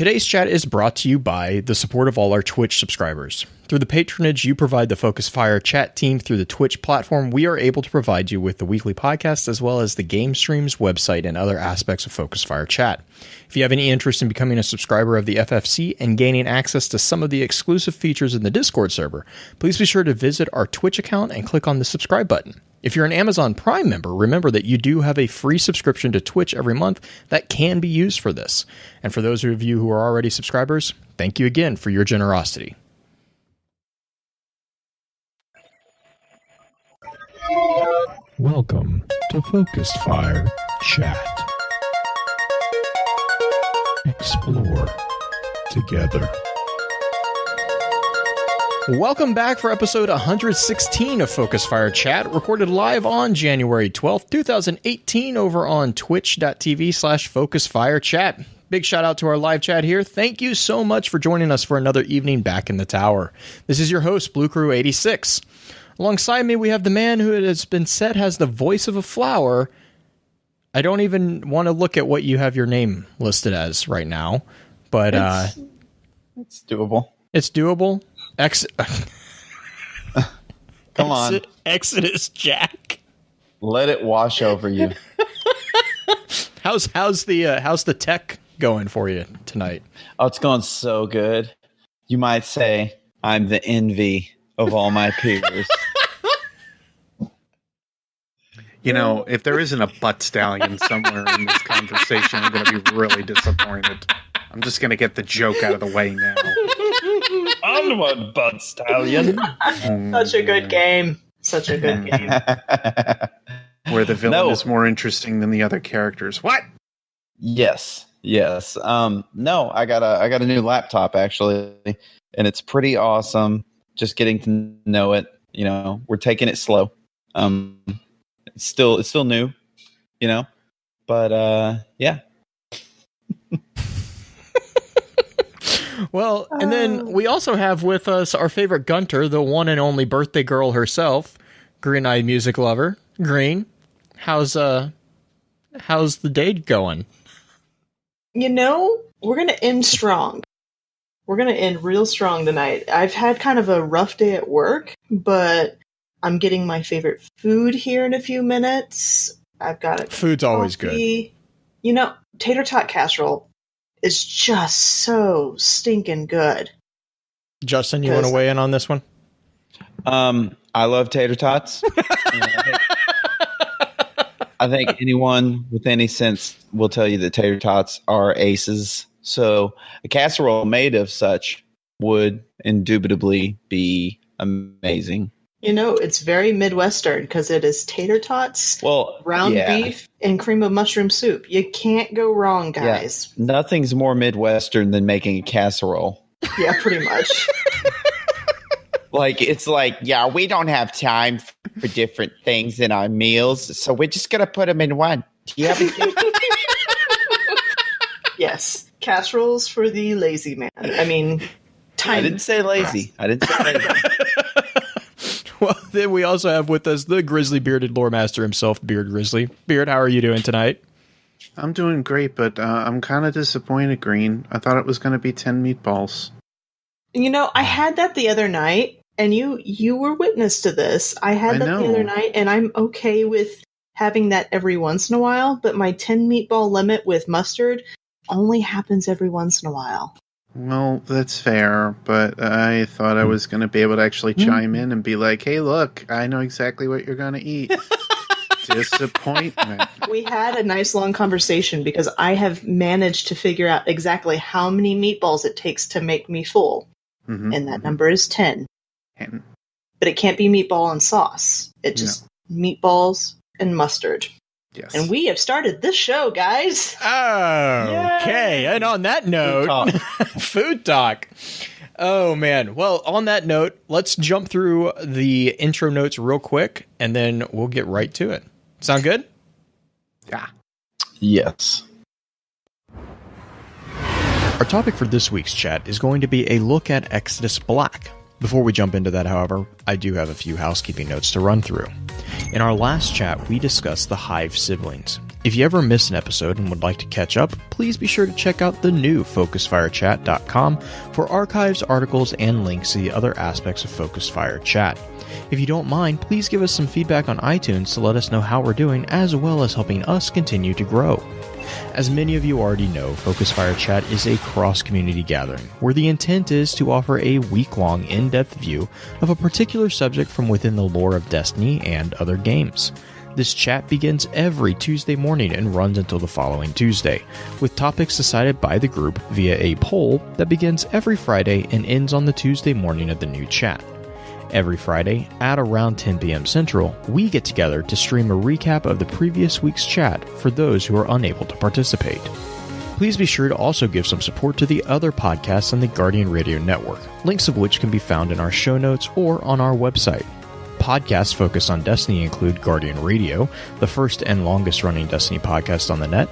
Today's chat is brought to you by the support of all our Twitch subscribers. Through the patronage you provide the Focus Fire chat team through the Twitch platform, we are able to provide you with the weekly podcast as well as the game streams, website, and other aspects of Focus Fire chat. If you have any interest in becoming a subscriber of the FFC and gaining access to some of the exclusive features in the Discord server, please be sure to visit our Twitch account and click on the subscribe button. If you're an Amazon Prime member, remember that you do have a free subscription to Twitch every month that can be used for this. And for those of you who are already subscribers, thank you again for your generosity. Welcome to Focus Fire Chat. Explore together. Welcome back for episode 116 of Focus Fire Chat, recorded live on January 12th, 2018 over on twitch.tv/FocusFireChat. Big shout out to our live chat here. Thank you so much for joining us for another evening back in the tower. This is your host, Blue Crew 86. Alongside me, we have the man who, it has been said, has the voice of a flower. I don't even want to look at what you have your name listed as right now, but it's doable. It's doable. Come on. Exodus Jack. Let it wash over you. How's the tech going for you tonight? Oh, it's going so good. You might say I'm the envy of all my peers. You know, if there isn't a butt stallion somewhere in this conversation, I'm going to be really disappointed. I'm just going to get the joke out of the way now. Onward, butt stallion. Such a good game. Such a good game. Where the villain is more interesting than the other characters. What? Yes. No, I got a new laptop actually, and it's pretty awesome. Just getting to know it. You know, we're taking it slow. It's still new, you know, but yeah. Well, and then we also have with us our favorite Gunter, the one and only birthday girl herself, Green-Eyed Music Lover. Green, how's the day going? You know, we're going to end strong. We're going to end real strong tonight. I've had kind of a rough day at work, but I'm getting my favorite food here in a few minutes. I've got it. Food's always good. You know, tater tot casserole is just so stinking good. Justin, you want to weigh in on this one? I love tater tots. I think anyone with any sense will tell you that tater tots are aces. So a casserole made of such would indubitably be amazing. You know, it's very Midwestern because it is tater tots, ground beef, and cream of mushroom soup. You can't go wrong, guys. Yeah. Nothing's more Midwestern than making a casserole. Yeah, pretty much. It's like, we don't have time for different things in our meals, so we're just going to put them in one. Do you have a Yes, casseroles for the lazy man. I mean, I didn't say lazy. Well, then we also have with us the grizzly bearded lore master himself, Beard Grizzly. Beard, how are you doing tonight? I'm doing great, but I'm kind of disappointed, Green. I thought it was going to be 10 meatballs. You know, I had that the other night, and you were witness to this. I had that the other night, and I'm okay with having that every once in a while, but my 10 meatball limit with mustard only happens every once in a while. Well, that's fair, but I thought I was going to be able to actually chime in and be like, hey, look, I know exactly what you're going to eat. Disappointment. We had a nice long conversation because I have managed to figure out exactly how many meatballs it takes to make me full. Mm-hmm. And that number is 10. 10. But it can't be meatball and sauce. It's just meatballs and mustard. Yes. And we have started this show, guys. Oh, okay. And on that note, food talk. Oh, man. Well, on that note, let's jump through the intro notes real quick, and then we'll get right to it. Sound good? Yeah. Yes. Our topic for this week's chat is going to be a look at Exodus Black. Before we jump into that, however, I do have a few housekeeping notes to run through. In our last chat, we discussed the Hive siblings. If you ever miss an episode and would like to catch up, please be sure to check out the new FocusFireChat.com for archives, articles, and links to the other aspects of Focus Fire Chat. If you don't mind, please give us some feedback on iTunes to let us know how we're doing, as well as helping us continue to grow. As many of you already know, Focus Fire Chat is a cross-community gathering, where the intent is to offer a week-long, in-depth view of a particular subject from within the lore of Destiny and other games. This chat begins every Tuesday morning and runs until the following Tuesday, with topics decided by the group via a poll that begins every Friday and ends on the Tuesday morning of the new chat. Every Friday, at around 10 p.m. Central, we get together to stream a recap of the previous week's chat for those who are unable to participate. Please be sure to also give some support to the other podcasts on the Guardian Radio Network, links of which can be found in our show notes or on our website. Podcasts focused on Destiny include Guardian Radio, the first and longest-running Destiny podcast on the net,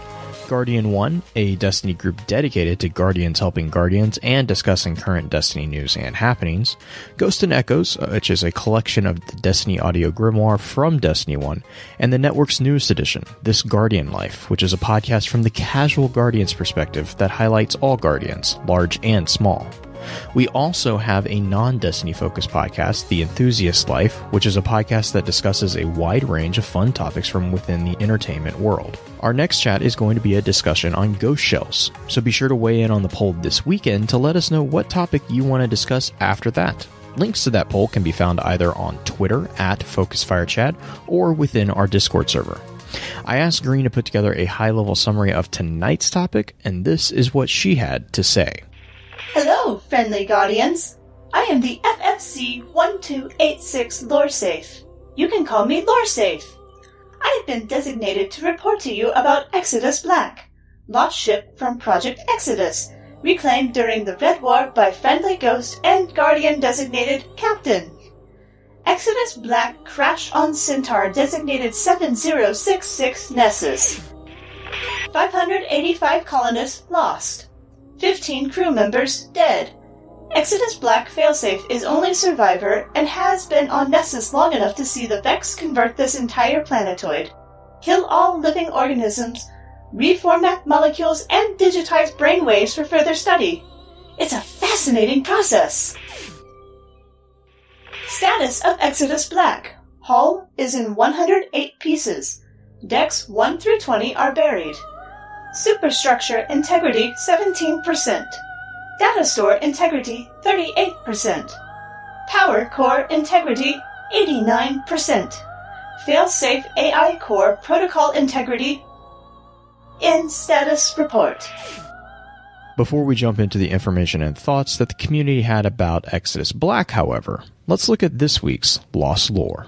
Guardian 1, a Destiny group dedicated to Guardians helping Guardians and discussing current Destiny news and happenings, Ghost and Echoes, which is a collection of the Destiny audio grimoire from Destiny 1, and the network's newest edition, This Guardian Life, which is a podcast from the casual Guardians perspective that highlights all Guardians, large and small. We also have a non-Destiny focused podcast, The Enthusiast Life, which is a podcast that discusses a wide range of fun topics from within the entertainment world. Our next chat is going to be a discussion on ghost shells, so be sure to weigh in on the poll this weekend to let us know what topic you want to discuss after that. Links to that poll can be found either on Twitter at FocusFireChat or within our Discord server. I asked Green to put together a high-level summary of tonight's topic, and this is what she had to say. Hello, friendly Guardians. I am the FFC 1286 Loresafe. You can call me Loresafe. I have been designated to report to you about Exodus Black, launch ship from Project Exodus, reclaimed during the Red War by Friendly Ghost and Guardian designated Captain. Exodus Black crashed on Centaur designated 7066 Nessus. 585 colonists lost. 15 crew members dead. Exodus Black failsafe is only survivor and has been on Nessus long enough to see the Vex convert this entire planetoid, kill all living organisms, reformat molecules, and digitize brainwaves for further study. It's a fascinating process. Status of Exodus Black. Hull is in 108 pieces. Decks 1 through 20 are buried. Superstructure integrity 17%. Data store integrity 38%. Power core integrity 89%. Failsafe AI core protocol integrity in status report. Before we jump into the information and thoughts that the community had about Exodus Black, however, let's look at this week's Lost Lore.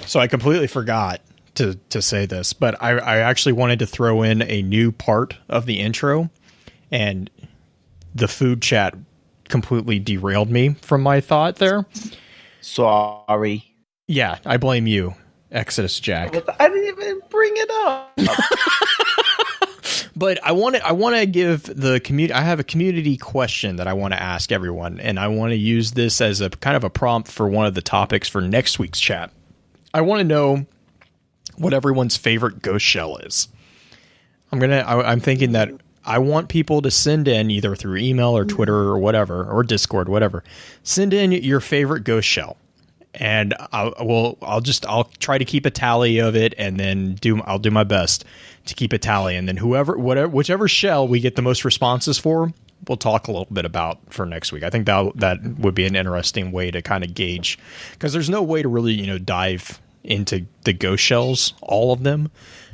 So I completely forgot to say this, but I actually wanted to throw in a new part of the intro, and the food chat completely derailed me from my thought there. Sorry. Yeah, I blame you, Exodus Jack. I didn't even bring it up. But I want to give the community. I have a community question that I want to ask everyone, and I want to use this as a kind of a prompt for one of the topics for next week's chat. I want to know what everyone's favorite ghost shell is. I'm thinking that I want people to send in either through email or Twitter or whatever, or Discord, whatever. Send in your favorite ghost shell, and I'll try to keep a tally of it, and then I'll do my best to keep a tally, and then whichever shell we get the most responses for, we'll talk a little bit about for next week. I think that would be an interesting way to kind of gauge, because there's no way to really dive into the ghost shells, all of them.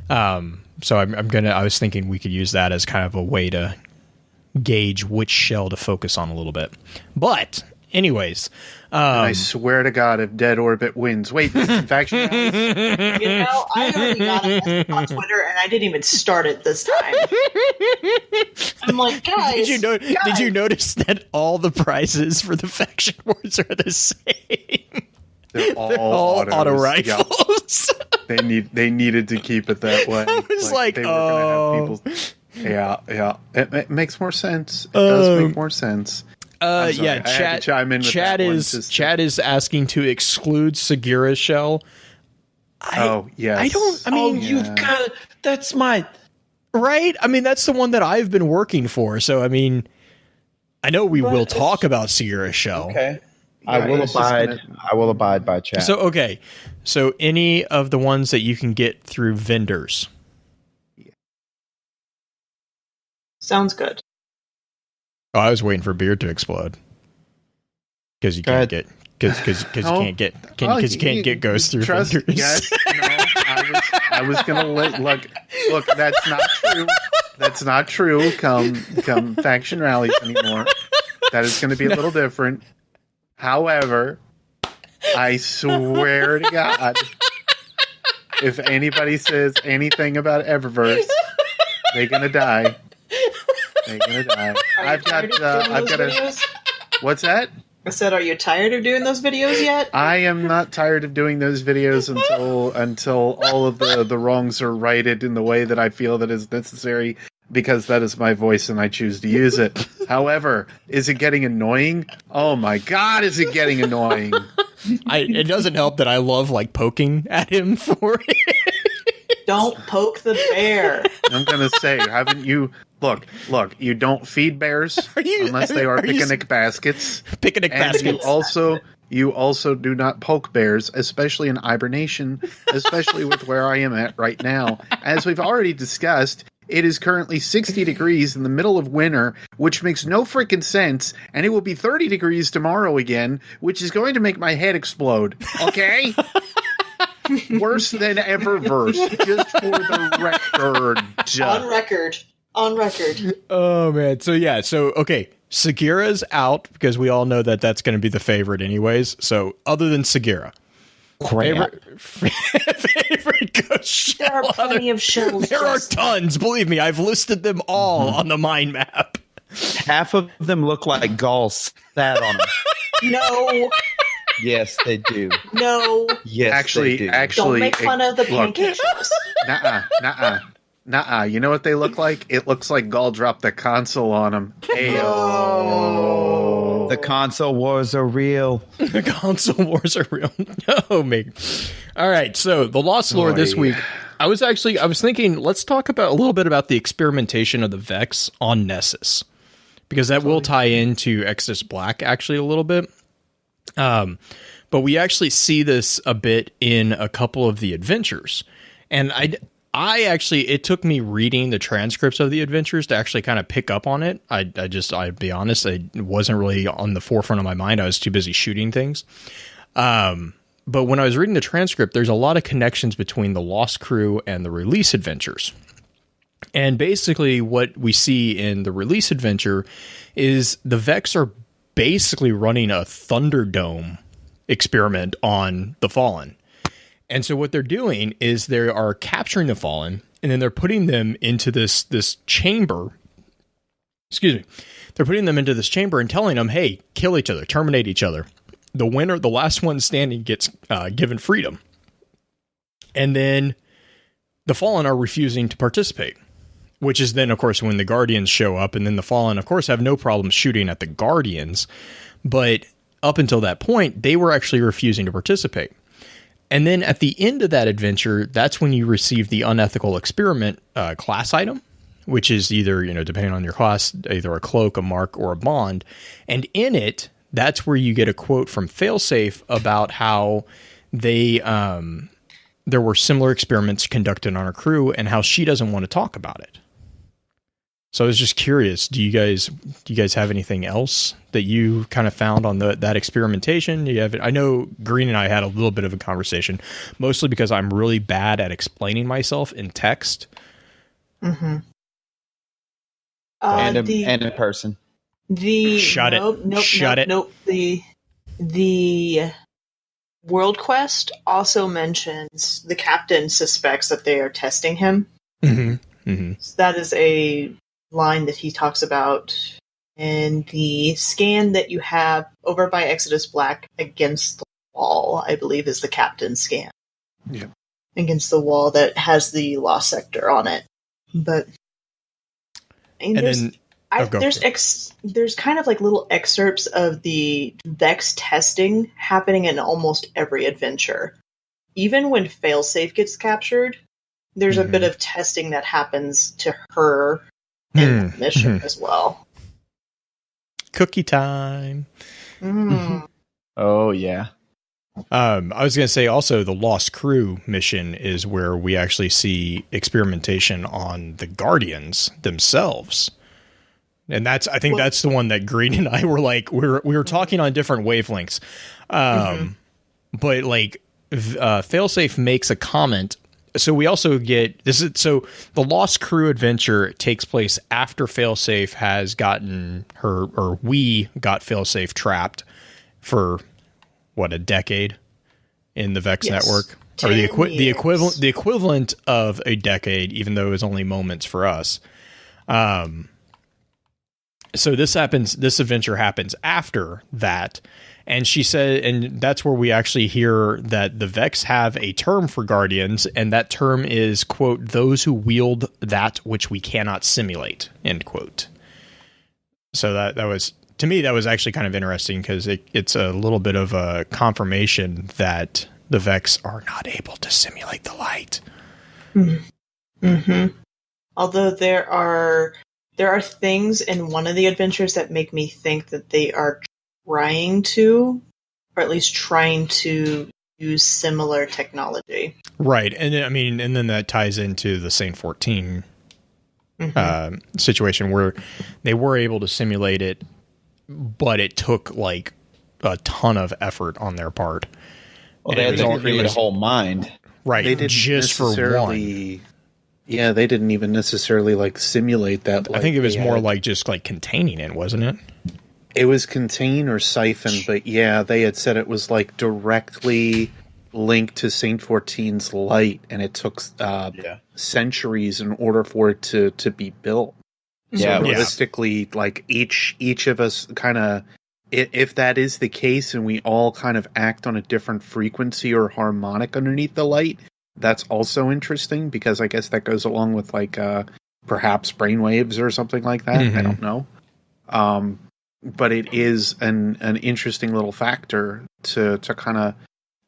So I was thinking we could use that as kind of a way to gauge which shell to focus on a little bit. But anyways, I swear to God, if Dead Orbit wins, wait, this is faction. I already got a message on Twitter, and I I didn't even start it this time. I'm like, guys. Did you notice that all the prizes for the faction wars are the same? They're all auto rifles. Yep. They needed to keep it that way. I was like they were gonna have people. Yeah. It makes more sense. It does make more sense. Yeah, Chad is asking to exclude Segura's shell. Yes. You've got that's my right. I mean, that's the one that I've been working for. So I mean, I know we will talk about Segura's shell. Okay. Yeah, I will abide by Chad. So any of the ones that you can get through vendors. Sounds good. Oh, I was waiting for Beard to explode because you can't get you can't get ghosts through vendors. Yes, no, I was gonna look. That's not true. That's not true. Come faction rallies anymore. That is going to be a little different. However, I swear to God, if anybody says anything about Eververse, they're gonna die. They're gonna die. I've got a. What's that? I said, are you tired of doing those videos yet? I am not tired of doing those videos until all of the wrongs are righted in the way that I feel that is necessary, because that is my voice and I choose to use it. However, is it getting annoying? Oh my God, is it getting annoying? It doesn't help that I love poking at him for it. Don't poke the bear. I'm gonna say, haven't you? Look, you don't feed bears unless they are picnic baskets. Picnic baskets. You also do not poke bears, especially in hibernation, especially with where I am at right now. As we've already discussed, it is currently 60 degrees in the middle of winter, which makes no freaking sense, and it will be 30 degrees tomorrow again, which is going to make my head explode. Okay? Worse than Eververse, just for the record. On record. Oh, man. So, okay. Segura's out, because we all know that that's going to be the favorite anyways. So, other than Segura. Favorite ghost shell. There are plenty of shells. There are tons. Believe me, I've listed them all on the mind map. Half of them look like galls sat on them. No. Yes, they do. No. Yes, they do. Don't make fun of the pancake shells. Nuh-uh. You know what they look like? It looks like Gall dropped the console on them. The console wars are real. The console wars are real. Oh, me. All right. So the Lost Lore this week, I was thinking, let's talk a little bit about the experimentation of the Vex on Nessus, because that will tie into Exodus Black actually a little bit. But we actually see this a bit in a couple of the adventures, and I actually, it took me reading the transcripts of the adventures to actually kind of pick up on it. I'd be honest, it wasn't really on the forefront of my mind. I was too busy shooting things. But when I was reading the transcript, there's a lot of connections between the Lost Crew and the Release adventures. And basically what we see in the Release adventure is the Vex are basically running a Thunderdome experiment on the Fallen. And so what they're doing is they are capturing the Fallen, and then they're putting them into this chamber. Excuse me. They're putting them into this chamber and telling them, hey, kill each other, terminate each other. The winner, the last one standing, gets given freedom. And then the Fallen are refusing to participate, which is then, of course, when the Guardians show up, and then the Fallen, of course, have no problem shooting at the Guardians. But up until that point, they were actually refusing to participate. And then at the end of that adventure, that's when you receive the unethical experiment class item, which is either, depending on your class, either a cloak, a mark, or a bond. And in it, that's where you get a quote from Failsafe about how there were similar experiments conducted on her crew and how she doesn't want to talk about it. So I was just curious, do you guys have anything else that you kind of found on that experimentation? I know Green and I had a little bit of a conversation, mostly because I'm really bad at explaining myself in text. Mm-hmm. And in person. Shut it. The World Quest also mentions the captain suspects that they are testing him Mm-hmm. Mm-hmm. So that is a line that he talks about in the scan that you have over by Exodus Black against the wall, I believe is the captain's scan. Yeah. Against the wall that has the lost sector on it. But there's kind of like little excerpts of the Vex testing happening in almost every adventure. Even when Failsafe gets captured, there's a bit of testing that happens to her in the mission as well. Cookie time. Oh, yeah. I was going to say also the Lost Crew mission is where we actually see experimentation on the Guardians themselves. And that's the one that Green and I were like, we were talking on different wavelengths. But like Failsafe makes a comment. So we also get the Lost Crew adventure takes place after Failsafe has gotten her, or we got Failsafe trapped for what, a decade in the Vex network, or the equivalent of a decade, even though it was only moments for us. So this adventure happens after that. And she said, and that's where we actually hear that the Vex have a term for Guardians, and that term is, quote, those who wield that which we cannot simulate, end quote. So that was, to me, that was actually kind of interesting, because it's a little bit of a confirmation that the Vex are not able to simulate the light. Although there are things in one of the adventures that make me think that they are trying to, or at least trying to use similar technology. Right. And I mean, and then that ties into the Saint 14 situation where they were able to simulate it, but it took like a ton of effort on their part. Well, they had to create a whole mind. Right. They didn't just for one. Yeah, they didn't even necessarily like simulate that. I think it was more like just like containing it, wasn't it? It was contain or siphon, but yeah, they had said it was like directly linked to Saint 14's light, and it took centuries in order for it to be built. Yeah, so realistically, like each of us kind of, if that is the case, and we all kind of act on a different frequency or harmonic underneath the light, that's also interesting, because I guess that goes along with like perhaps brainwaves or something like that. I don't know. But it is an interesting little factor to kind of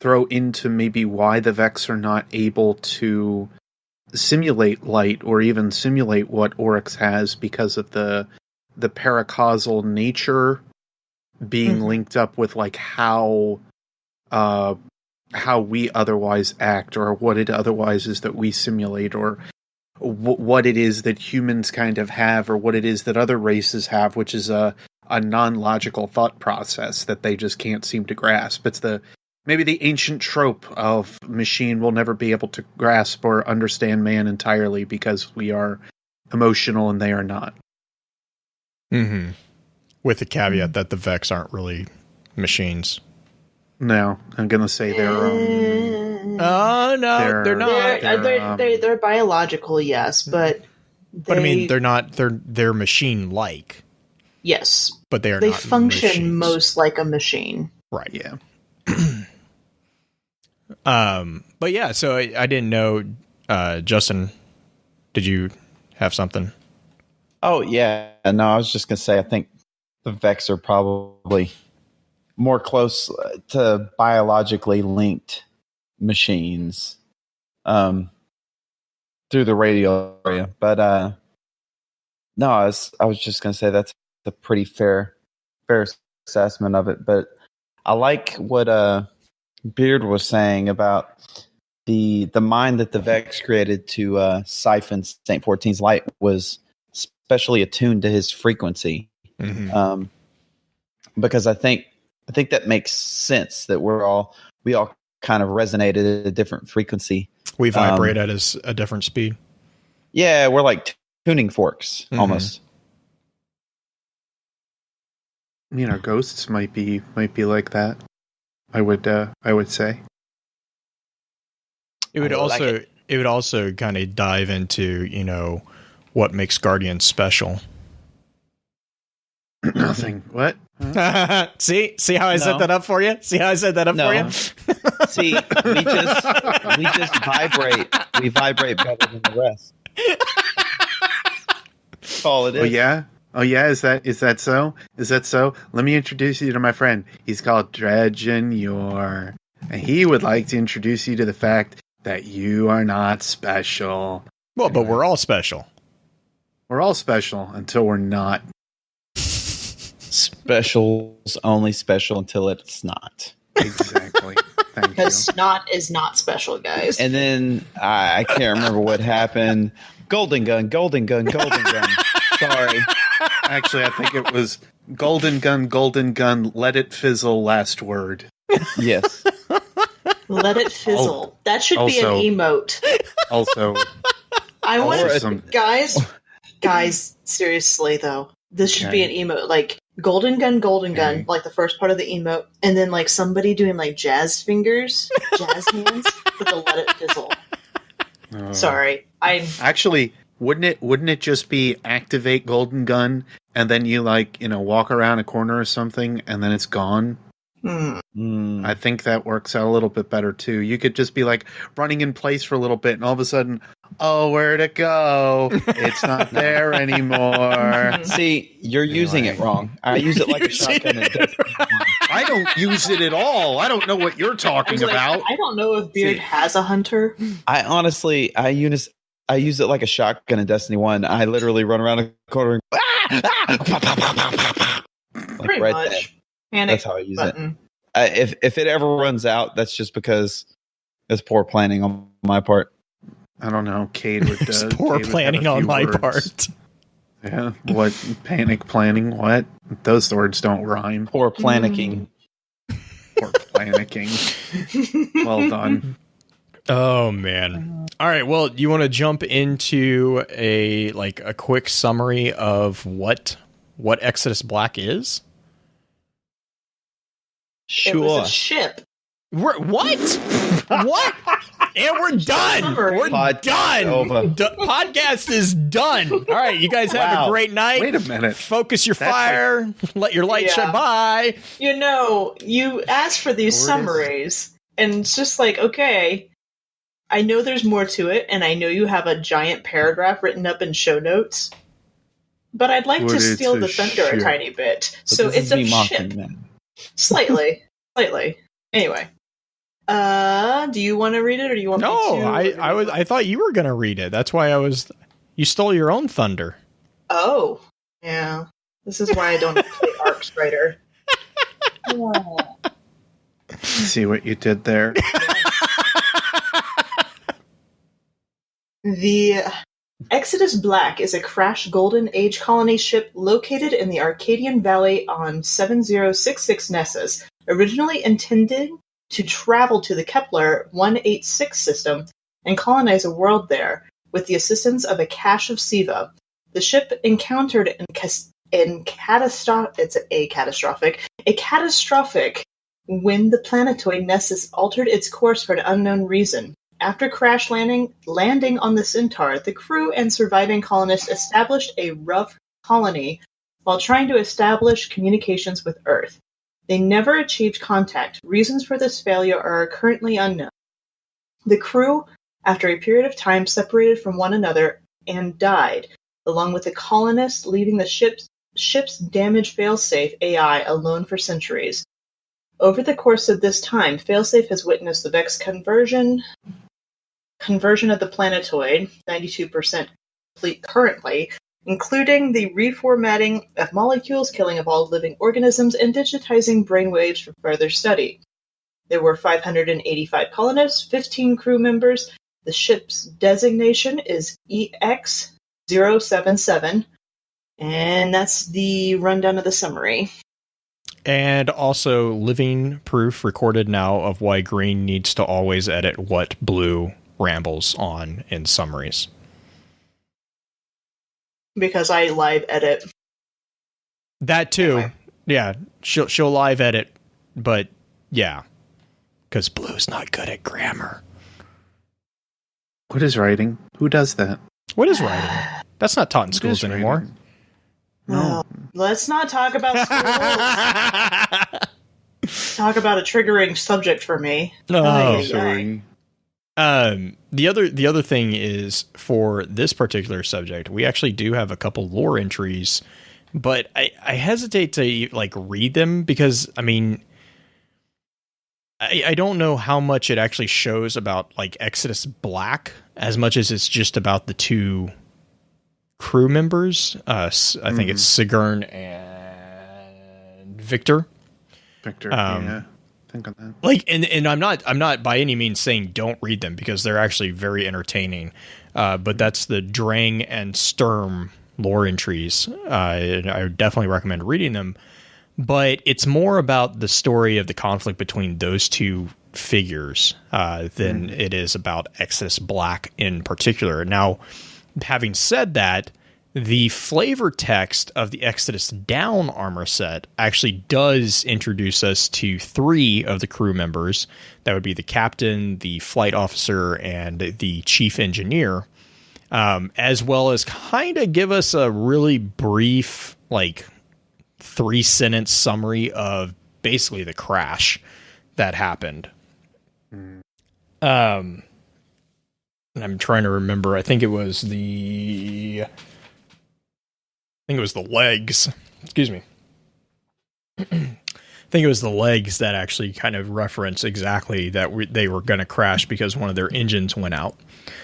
throw into maybe why the Vex are not able to simulate light or even simulate what Oryx has, because of the paracausal nature being linked up with like how we otherwise act, or what it otherwise is that we simulate, or what it is that humans kind of have, or what it is that other races have, which is a non-logical thought process that they just can't seem to grasp. It's maybe the ancient trope of machine will never be able to grasp or understand man entirely, because we are emotional and they are not. With the caveat that the Vex aren't really machines. No, I'm going to say they're... oh, no, they're not. They're biological, yes, but I mean, they're not. They're machine-like. Yes, but they not function machines. Most like a machine. Right. Yeah. But yeah, so I didn't know. Justin, did you have something? Oh yeah, no, I was just gonna say I think the Vex are probably more close to biologically linked machines through the radio area. But no, I was just gonna say that's a pretty fair assessment of it. But I like what Beard was saying about the mind that the Vex created to siphon Saint 14's light was specially attuned to his frequency. Because I think that makes sense that we all kind of resonated at a different frequency. We vibrate at a different speed. Yeah, we're like tuning forks almost. You know, ghosts might be like that. I would say. It would it would also kind of dive into, you know, what makes Guardians special. Nothing. What? See how I set that up for you? See how I set that up for you? See, we just vibrate. We vibrate better than the rest. That's all it is. Oh yeah. Oh yeah. Is that so? Is that so? Let me introduce you to my friend. He's called Dredgenyor, and he would like to introduce you to the fact that you are not special. Well, but we're all special. We're all special until we're not. Special's only special until it's not. Exactly. Thank you. Because snot is not special, guys. And then I can't remember what happened. Golden gun. Sorry. Actually, I think it was golden gun, let it fizzle, last word. Yes. Let it fizzle. That should be an emote. Also, I want some guys, seriously though. This should be an emote, like golden gun, like the first part of the emote, and then like somebody doing like jazz fingers, jazz hands for the let it fizzle. Sorry, I'm actually wouldn't it just be activate golden gun and then you like, you know, walk around a corner or something and then it's gone? I think that works out a little bit better too. You could just be like running in place for a little bit and all of a sudden, oh, where'd it go? It's not there anymore. See, you're using it wrong. I use it like a shotgun. I don't use it at all. I don't know what you're talking about. I don't know if Beard has a hunter. I honestly, I use it like a shotgun in Destiny 1. I literally run around a corner and Pretty much. There. Panic That's how I use button. it. If it ever runs out, that's just because it's poor planning on my part. I don't know. Cade would It's poor planning on my part. Yeah. What? Panic planning? What? Those words don't rhyme. Poor panicking. Poor panicking. Well done. Oh man. All right, well, you want to jump into a quick summary of what Exodus Black is? Sure. It was a ship. What? What? And we're done. We're done. Podcast is done. All right, you guys have a great night. Wait a minute. Focus your fire. Let your light shine by. You know, you asked for these summaries, and it's just like, okay, I know there's more to it, and I know you have a giant paragraph written up in show notes, but I'd like to steal the thunder a tiny bit. But so it's a ship. Slightly. Anyway. Do you want to read it, or do you want me to? No, I thought you were going to read it. That's why you stole your own thunder. Oh, yeah. This is why I don't play Arcs Writer. See what you did there? The Exodus Black is a crashed Golden Age colony ship located in the Arcadian Valley on 7066 Nessus, originally intended to travel to the Kepler 186 system and colonize a world there with the assistance of a cache of Siva. The ship encountered a catastrophic when the planetoid Nessus altered its course for an unknown reason. After crash landing on the Centaur, the crew and surviving colonists established a rough colony while trying to establish communications with Earth. They never achieved contact. Reasons for this failure are currently unknown. The crew, after a period of time, separated from one another and died, along with the colonists, leaving the ship's damaged failsafe AI alone for centuries. Over the course of this time, failsafe has witnessed the Vex conversion of the planetoid, 92% complete currently, including the reformatting of molecules, killing of all living organisms, and digitizing brainwaves for further study. There were 585 colonists, 15 crew members. The ship's designation is EX-077, and that's the rundown of the summary. And also living proof recorded now of why Green needs to always edit what Blue rambles on in summaries. Because I live edit. That too. Anyway. Yeah, she'll live edit, but yeah, because Blue's not good at grammar. What is writing? Who does that? What is writing? That's not taught in What schools is anymore. writing? Well, let's not talk about schools. Talk about a triggering subject for me. Oh, sorry. The other thing is, for this particular subject, we actually do have a couple lore entries, but I hesitate to like read them because I don't know how much it actually shows about like Exodus Black as much as it's just about the two crew members. I think it's Sigourn and Victor. Yeah. Think on that. Like, and I'm not by any means saying don't read them because they're actually very entertaining. But that's the Drang and Sturm lore entries. I definitely recommend reading them. But it's more about the story of the conflict between those two figures than it is about Exodus Black in particular. Now, having said that, the flavor text of the Exodus Down armor set actually does introduce us to 3 of the crew members. That would be the captain, the flight officer, and the chief engineer, as well as kind of give us a really brief, like, 3-sentence summary of basically the crash that happened. And I'm trying to remember. I think it was the legs. Excuse me. I think it was the legs that actually kind of reference exactly that they were going to crash because one of their engines went out.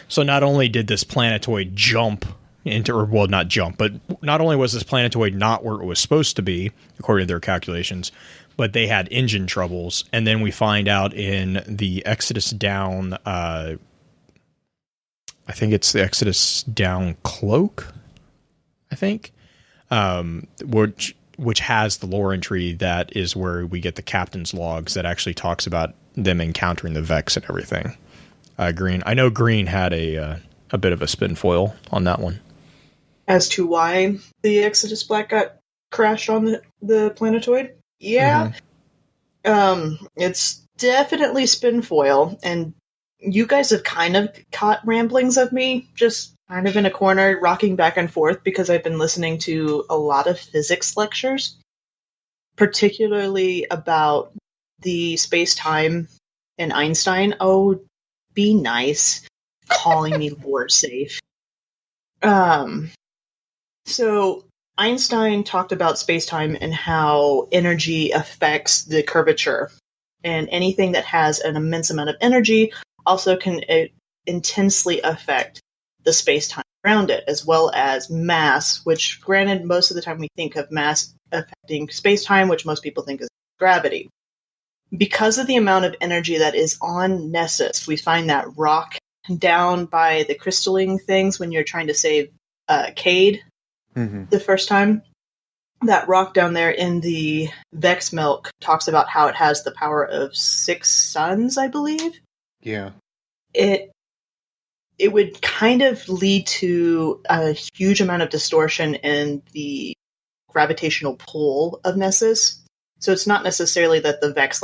So not only did this planetoid jump into, or well, not jump, but not only was this planetoid not where it was supposed to be, according to their calculations, but they had engine troubles. And then we find out in the Exodus Down, I think it's the Exodus Down cloak, I think. Which has the lore entry that is where we get the captain's logs that actually talks about them encountering the Vex and everything. Green, I know Green had a bit of a spin foil on that one as to why the Exodus Black got crashed on the planetoid. Yeah, it's definitely spin foil, and you guys have kind of caught ramblings of me just kind of in a corner, rocking back and forth because I've been listening to a lot of physics lectures, particularly about the space-time and Einstein. Oh, be nice, calling me Lord safe. So Einstein talked about space-time and how energy affects the curvature, and anything that has an immense amount of energy also can intensely affect the space-time around it, as well as mass, which, granted, most of the time we think of mass affecting space-time, which most people think is gravity. Because of the amount of energy that is on Nessus, we find that rock down by the crystalline things when you're trying to save Cade the first time. That rock down there in the Vex milk talks about how it has the power of 6 suns, I believe. Yeah. It would kind of lead to a huge amount of distortion in the gravitational pull of Nessus. So it's not necessarily that the Vex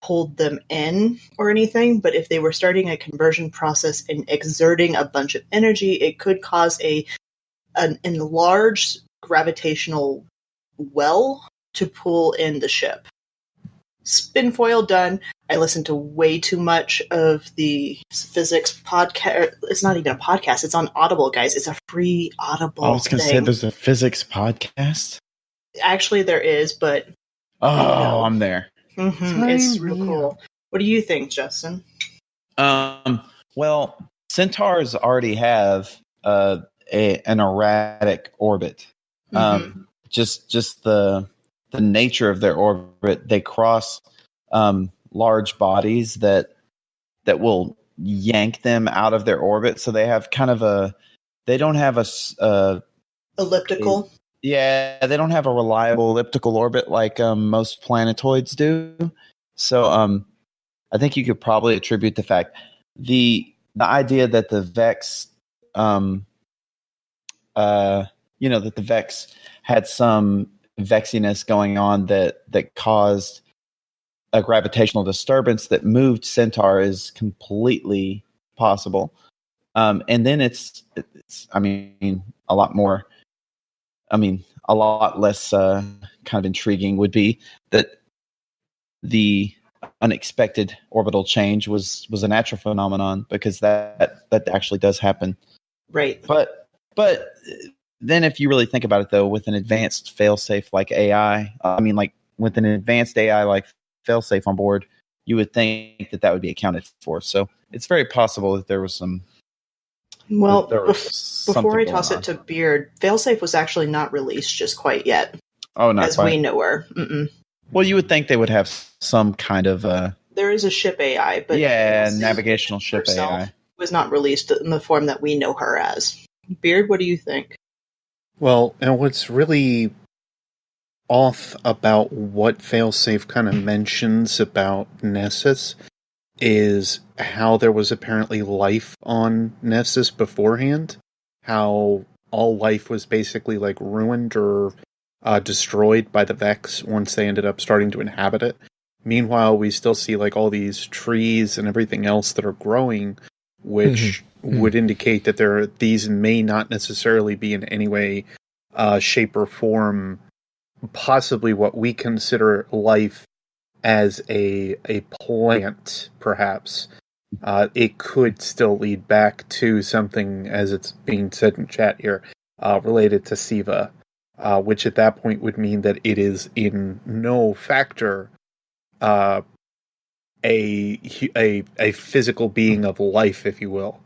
pulled them in or anything, but if they were starting a conversion process and exerting a bunch of energy, it could cause an enlarged gravitational well to pull in the ship. Spin foil done. I listened to way too much of the physics podcast. It's not even a podcast. It's on Audible, guys. It's a free Audible I was going to say there's a physics podcast. Actually, there is, but... Oh, I'm there. It's real cool. What do you think, Justin? Well, centaurs already have an erratic orbit. Just the nature of their orbit, they cross large bodies that will yank them out of their orbit. So they have kind of they don't have a elliptical. They don't have a reliable elliptical orbit like most planetoids do. So I think you could probably attribute the fact the idea that the Vex, that the Vex had some vexiness going on that caused a gravitational disturbance that moved Centaur is completely possible. And then it's I mean, a lot more. I mean, a lot less kind of intriguing would be that the unexpected orbital change was a natural phenomenon, because that actually does happen. Right. But then if you really think about it, though, with an advanced failsafe like AI, I mean, like with an advanced AI like failsafe on board, you would think that would be accounted for. So it's very possible that there was some. Well, before I toss it to Beard, failsafe was actually not released just quite yet. Oh, not as quite. we know her. Mm-mm. Well, you would think they would have some kind of. There is a ship AI, but navigational ship AI was not released in the form that we know her as. Beard, what do you think? Well, and what's really off about what failsafe kind of mentions about Nessus is how there was apparently life on Nessus beforehand. How all life was basically like ruined or destroyed by the Vex once they ended up starting to inhabit it. Meanwhile, we still see like all these trees and everything else that are growing, which would indicate that these may not necessarily be in any way, shape or form, possibly what we consider life as a plant, perhaps. It could still lead back to something, as it's being said in chat here, related to Siva, which at that point would mean that it is in no factor a physical being of life, if you will.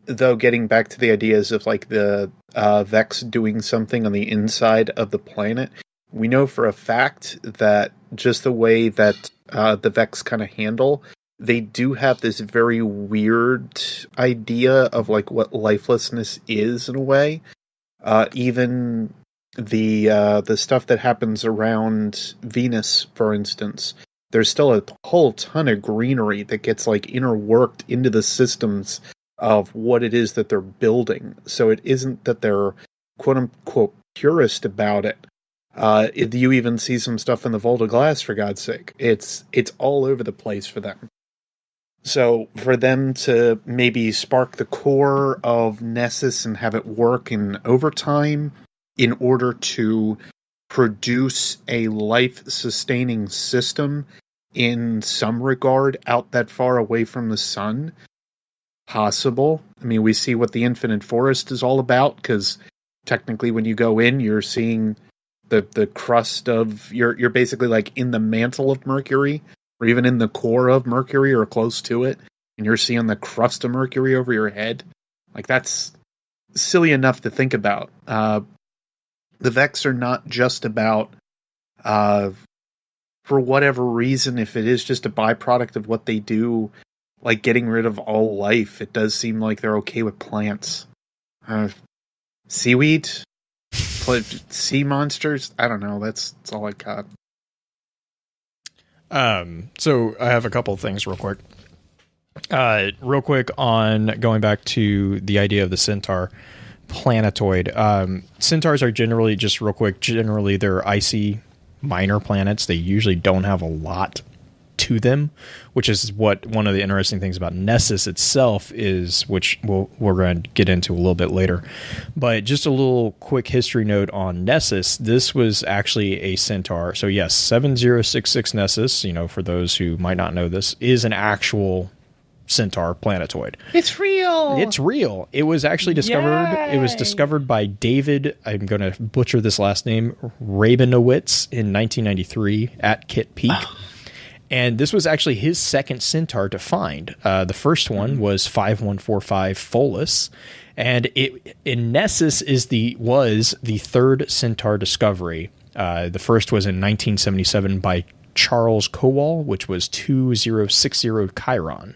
Though getting back to the ideas of like the Vex doing something on the inside of the planet, we know for a fact that just the way that the Vex kind of handle, they do have this very weird idea of like what lifelessness is in a way. Even the stuff that happens around Venus, for instance, there's still a whole ton of greenery that gets like interworked into the systems of what it is that they're building. So it isn't that they're quote unquote purist about it. You even see some stuff in the Volta Glass, for God's sake. It's all over the place for them. So for them to maybe spark the core of Nessus and have it work in overtime in order to produce a life-sustaining system in some regard out that far away from the sun, possible. I mean, we see what the Infinite Forest is all about, because technically when you go in, you're seeing the crust of... You're basically like in the mantle of Mercury, or even in the core of Mercury, or close to it, and you're seeing the crust of Mercury over your head. Like, that's silly enough to think about. The Vex are not just about, for whatever reason, if it is just a byproduct of what they do, like getting rid of all life, it does seem like they're okay with plants. Seaweed? Sea monsters? I don't know. That's all I got. So I have a couple of things real quick. Real quick on going back to the idea of the Centaur planetoid. Centaurs are generally, just real quick, they're icy minor planets. They usually don't have a lot to them, which is what one of the interesting things about Nessus itself is, which we're going to get into a little bit later. But just a little quick history note on Nessus. This was actually a Centaur. So yes, 7066 Nessus, for those who might not know this, is an actual Centaur planetoid. It's real. It was actually discovered. Yay! It was discovered by David, I'm going to butcher this last name, Rabinowitz in 1993 at Kitt Peak. And this was actually his second Centaur to find. The first one was 5145 Pholus, and in Nessus was the third Centaur discovery. The first was in 1977 by Charles Kowal, which was 2060 Chiron.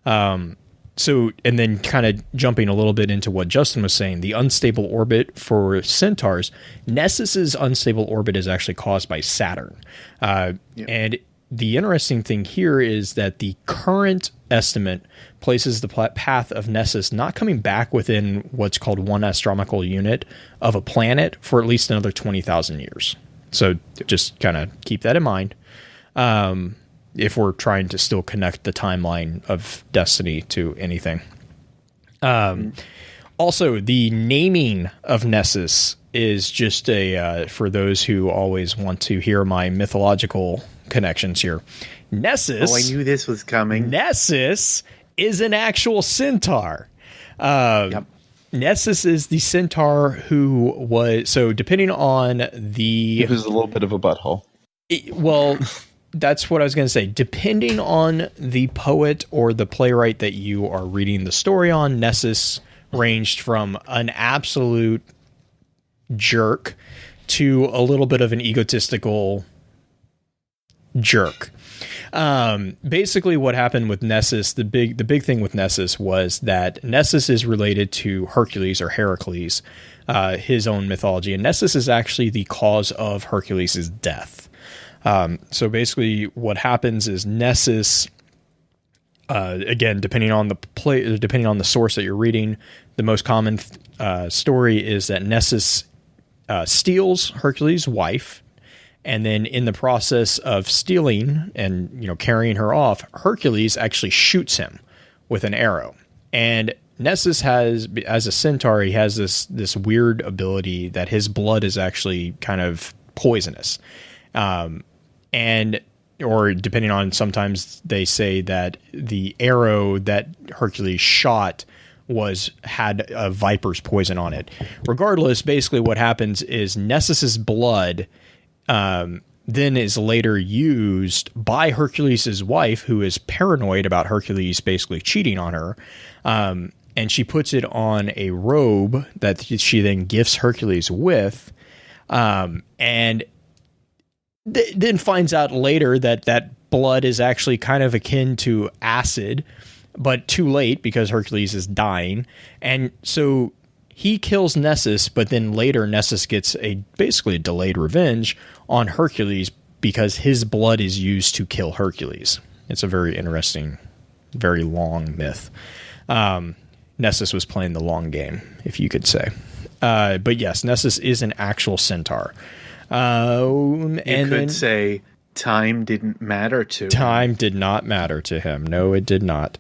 So, and then kind of jumping a little bit into what Justin was saying, the unstable orbit for Centaurs, Nessus's unstable orbit is actually caused by Saturn. And the interesting thing here is that the current estimate places the path of Nessus not coming back within what's called one astronomical unit of a planet for at least another 20,000 years. So just kind of keep that in mind. If we're trying to still connect the timeline of Destiny to anything. Also, the naming of Nessus is just for those who always want to hear my mythological connections here. Nessus. Oh, I knew this was coming. Nessus is an actual centaur. Yep. Nessus is the centaur who was, so depending on It was a little bit of a butthole. Well, that's what I was going to say. Depending on the poet or the playwright that you are reading the story on, Nessus ranged from an absolute jerk to a little bit of an egotistical jerk. Basically what happened with Nessus, the big thing with Nessus was that Nessus is related to Hercules or Heracles, his own mythology, and Nessus is actually the cause of Hercules' death. So basically what happens is Nessus, again, depending on the source that you're reading, the most common story is that Nessus steals Hercules' wife, and then in the process of stealing and carrying her off, Hercules actually shoots him with an arrow. And Nessus has, as a centaur, he has this weird ability that his blood is actually kind of poisonous. Or depending on, sometimes they say that the arrow that Hercules shot had a viper's poison on it. Regardless, basically what happens is Nessus's blood then is later used by Hercules' wife, who is paranoid about Hercules basically cheating on her. And she puts it on a robe that she then gifts Hercules with. And then finds out later that blood is actually kind of akin to acid, but too late because Hercules is dying. And so he kills Nessus, but then later Nessus gets basically a delayed revenge on Hercules because his blood is used to kill Hercules. It's a very interesting, very long myth. Nessus was playing the long game, if you could say. But yes, Nessus is an actual centaur. You could say time didn't matter to him. Time did not matter to him. No, it did not.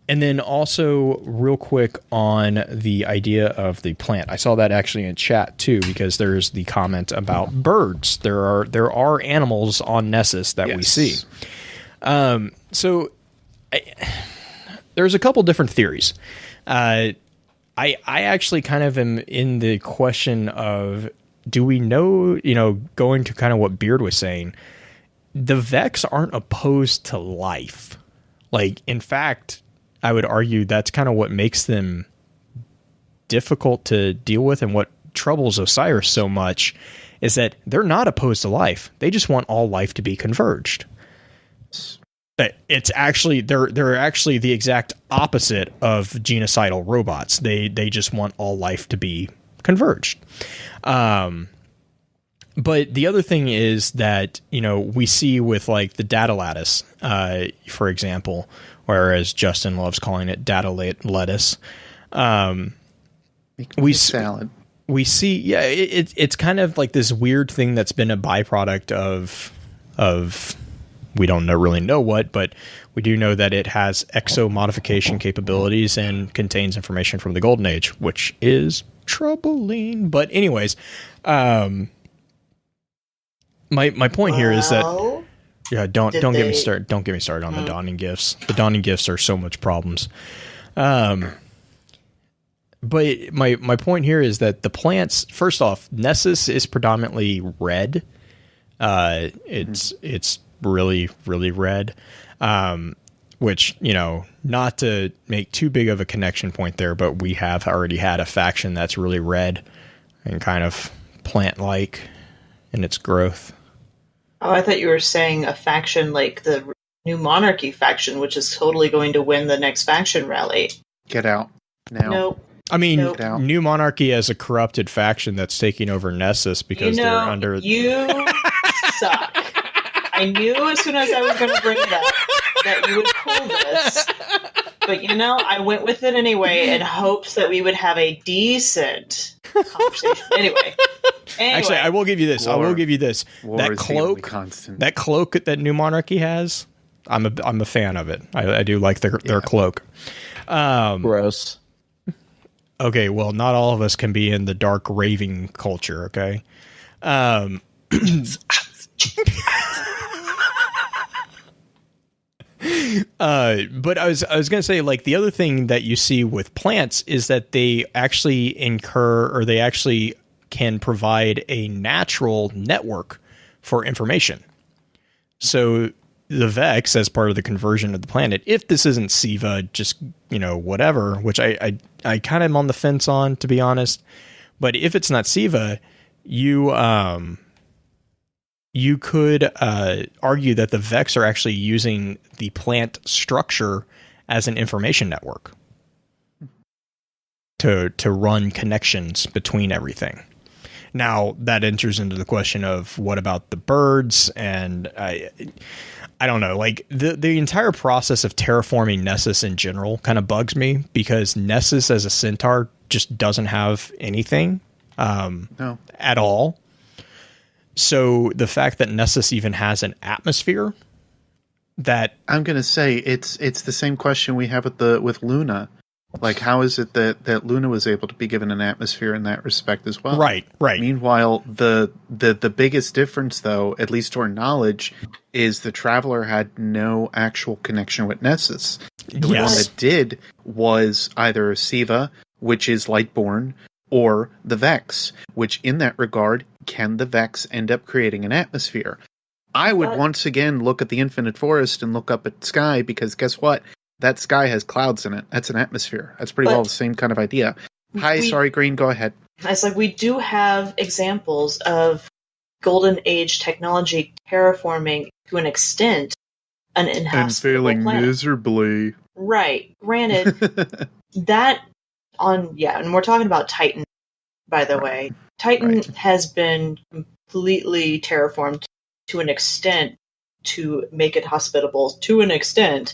And then also real quick on the idea of the plant. I saw that actually in chat too, because there's the comment about birds. There are animals on Nessus that we see. So there's a couple different theories. I actually kind of am in the question of, do we know, going to kind of what Beard was saying, the Vex aren't opposed to life. Like, in fact, I would argue that's kind of what makes them difficult to deal with, and what troubles Osiris so much is that they're not opposed to life. They just want all life to be converged. It's actually, they're actually the exact opposite of genocidal robots. They just want all life to be converged. But the other thing is that, we see with like the data lattice, for example, whereas Justin loves calling it data lettuce. Salad. We see, it's kind of like this weird thing that's been a byproduct of we don't really know what, but we do know that it has exo modification capabilities and contains information from the Golden Age, which is troubling. But anyways, my point here is that don't get me started. Don't get me started on the Dawning Gifts. The Dawning Gifts are so much problems. But my point here is that the plants, first off, Nessus is predominantly red. It's really, really red. Which, not to make too big of a connection point there, but we have already had a faction that's really red and kind of plant-like in its growth. Oh, I thought you were saying a faction like the New Monarchy faction, which is totally going to win the next faction rally. Get out now. Nope. I mean, Nope. New Monarchy as a corrupted faction that's taking over Nessus because they're under... You suck. I knew as soon as I was going to bring it up that you would pull this. But, I went with it anyway in hopes that we would have a decent conversation. Anyway. Actually, I will give you this. That cloak that New Monarchy has, I'm a fan of it. I do like their cloak. Gross. Okay, well, not all of us can be in the dark raving culture, okay? But I was going to say, like, the other thing that you see with plants is that they actually they actually can provide a natural network for information. So the Vex, as part of the conversion of the planet, if this isn't Siva, just, whatever, which I kind of am on the fence on, to be honest. But if it's not Siva, you could argue that the Vex are actually using the plant structure as an information network to run connections between everything. Now, that enters into the question of what about the birds? And I don't know, like the entire process of terraforming Nessus in general kind of bugs me, because Nessus as a centaur just doesn't have anything at all. So the fact that Nessus even has an atmosphere, that I'm going to say it's the same question we have with Luna. Like, how is it that Luna was able to be given an atmosphere in that respect as well? Right. Meanwhile, the biggest difference, though, at least to our knowledge, is the Traveler had no actual connection with Nessus. The one that did was either Siva, which is Lightborn, or the Vex, which in that regard, can the Vex end up creating an atmosphere? I would once again look at the Infinite Forest and look up at sky, because guess what? That sky has clouds in it. That's an atmosphere. That's pretty well the same kind of idea. Sorry, Green, go ahead. It's like we do have examples of Golden Age technology terraforming to an extent an inhabitable planet. And failing miserably. Right. Granted, and we're talking about Titan, by the way. Titan has been completely terraformed to an extent to make it hospitable to an extent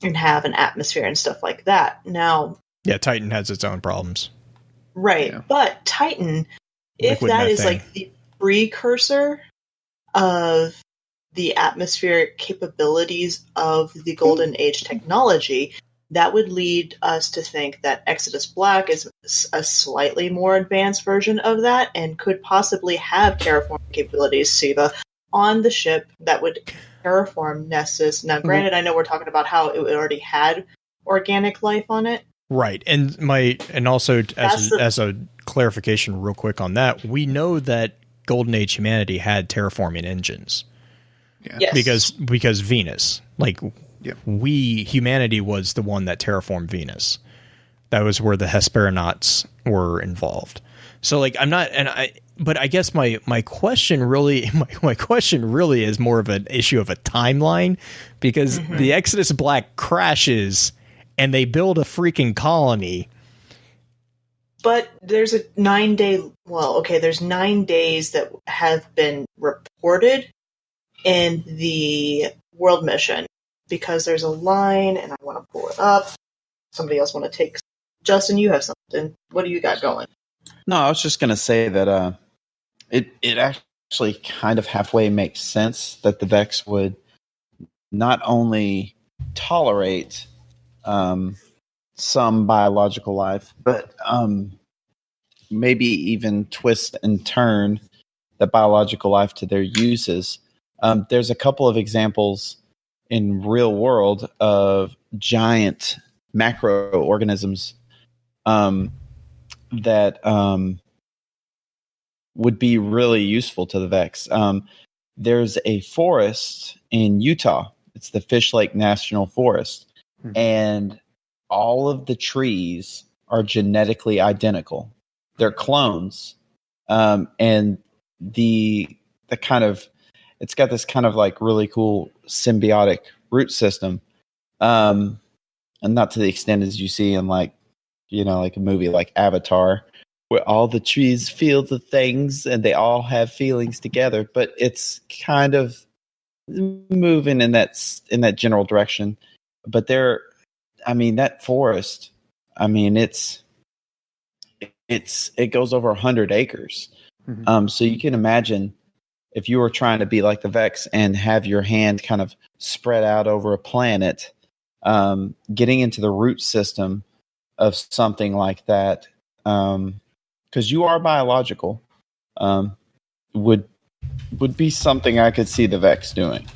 and have an atmosphere and stuff like that. Now, Titan has its own problems. Right. Yeah. But Titan, if that is like the precursor of the atmospheric capabilities of the Golden Age technology, that would lead us to think that Exodus Black is a slightly more advanced version of that and could possibly have terraforming capabilities, Siva, on the ship that would terraform Nessus. Now, granted, I know we're talking about how it already had organic life on it. Right. And also as a clarification real quick on that, we know that Golden Age humanity had terraforming engines. Yeah. Yes. Because Venus, humanity was the one that terraformed Venus. That was where the Hesperonauts were involved. So but I guess my question really is more of an issue of a timeline, because the Exodus Black crashes and they build a freaking colony. But there's a 9-day, there's 9 days that have been reported in the world mission, because there's a line, and I want to pull it up. Somebody else want to take? Justin, you have something. What do you got going? No, I was just going to say that it actually kind of halfway makes sense that the Vex would not only tolerate some biological life, but maybe even twist and turn the biological life to their uses. There's a couple of examples in real world of giant macroorganisms that would be really useful to the Vex. There's a forest in Utah. It's the Fish Lake National Forest. And all of the trees are genetically identical. They're clones. And it's got this kind of like really cool symbiotic root system. And not to the extent as you see in like a movie like Avatar, where all the trees feel the things and they all have feelings together, but it's kind of moving in that general direction. But that forest, it goes over 100 acres. So you can imagine if you were trying to be like the Vex and have your hand kind of spread out over a planet, getting into the root system of something like that, because you are biological, would be something I could see the Vex doing.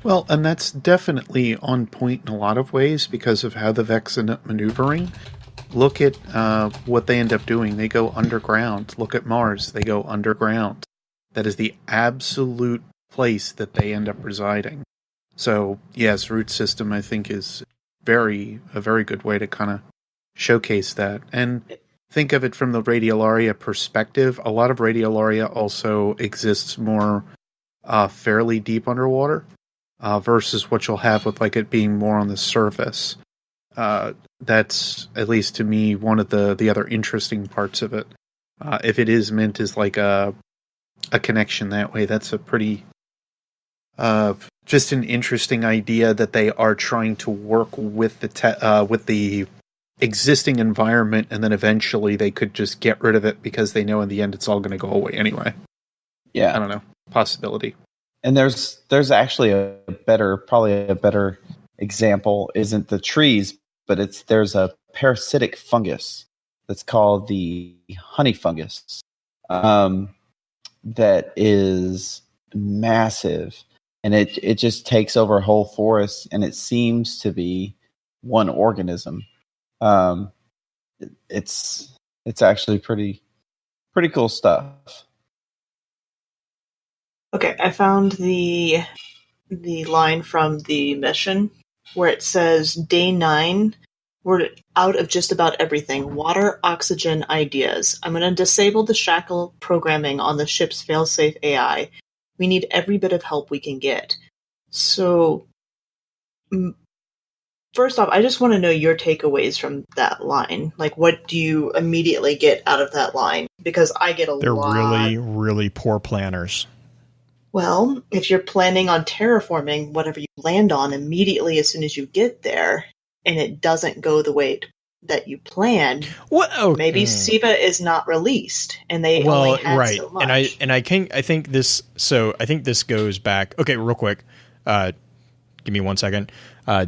Well, and that's definitely on point in a lot of ways because of how the Vex end up maneuvering. Look at what they end up doing. They go underground. Look at Mars. They go underground. That is the absolute place that they end up residing. So, yes, root system, I think, is a very good way to kind of showcase that. And think of it from the Radiolaria perspective. A lot of Radiolaria also exists more fairly deep underwater versus what you'll have with like it being more on the surface. That's, at least to me, one of the other interesting parts of it. If it is meant as like a connection that way, that's a pretty just an interesting idea that they are trying to work with the existing environment, and then eventually they could just get rid of it because they know in the end it's all going to go away anyway. Yeah, I don't know, possibility. And there's actually probably a better example isn't the trees, but there's a parasitic fungus that's called the honey fungus, that is massive, and it just takes over whole forests, and it seems to be one organism. It's actually pretty cool stuff. Okay, I found the line from the mission where it says, Day 9, we're out of just about everything. Water, oxygen, ideas. I'm going to disable the shackle programming on the ship's failsafe AI. We need every bit of help we can get. So, first off, I just want to know your takeaways from that line. Like, what do you immediately get out of that line? Because I get They're lot. really, really poor planners. Well, if you're planning on terraforming whatever you land on immediately as soon as you get there, and it doesn't go the way that you planned, maybe Siva is not released, and they only had so much. I think this goes back. Okay, real quick, give me 1 second.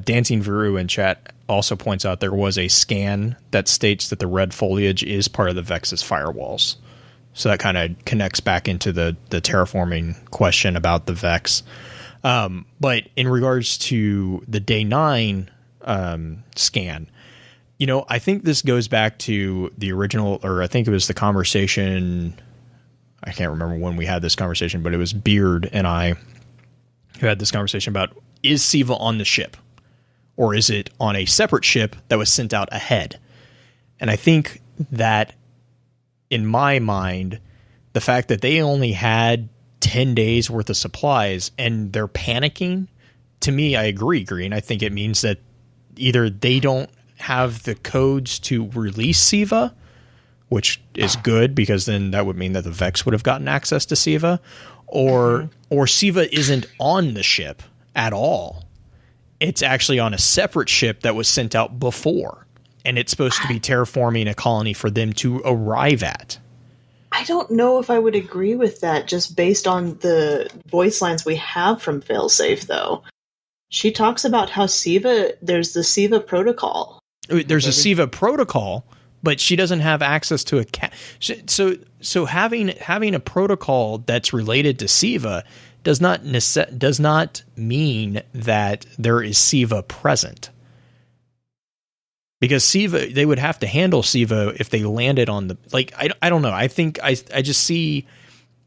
Dancing Veru in chat also points out there was a scan that states that the red foliage is part of the Vex's firewalls. So that kind of connects back into the terraforming question about the Vex. But in regards to the Day 9 scan, I think this goes back to the original, or I think it was the conversation. I can't remember when we had this conversation, but it was Beard and I who had this conversation about, is Siva on the ship? Or is it on a separate ship that was sent out ahead? And I think that, in my mind, the fact that they only had 10 days worth of supplies and they're panicking, to me, I agree, Green. I think it means that either they don't have the codes to release Siva, which is good because then that would mean that the Vex would have gotten access to Siva, or Siva isn't on the ship at all. It's actually on a separate ship that was sent out before, and it's supposed to be terraforming a colony for them to arrive at. I don't know if I would agree with that just based on the voice lines we have from Failsafe, though. She talks about how there's the Siva protocol. There's a Siva protocol, but she doesn't have access to a so having a protocol that's related to Siva does not mean that there is Siva present. Because Siva, they would have to handle Siva if they landed on the, like, I don't know. I think I just see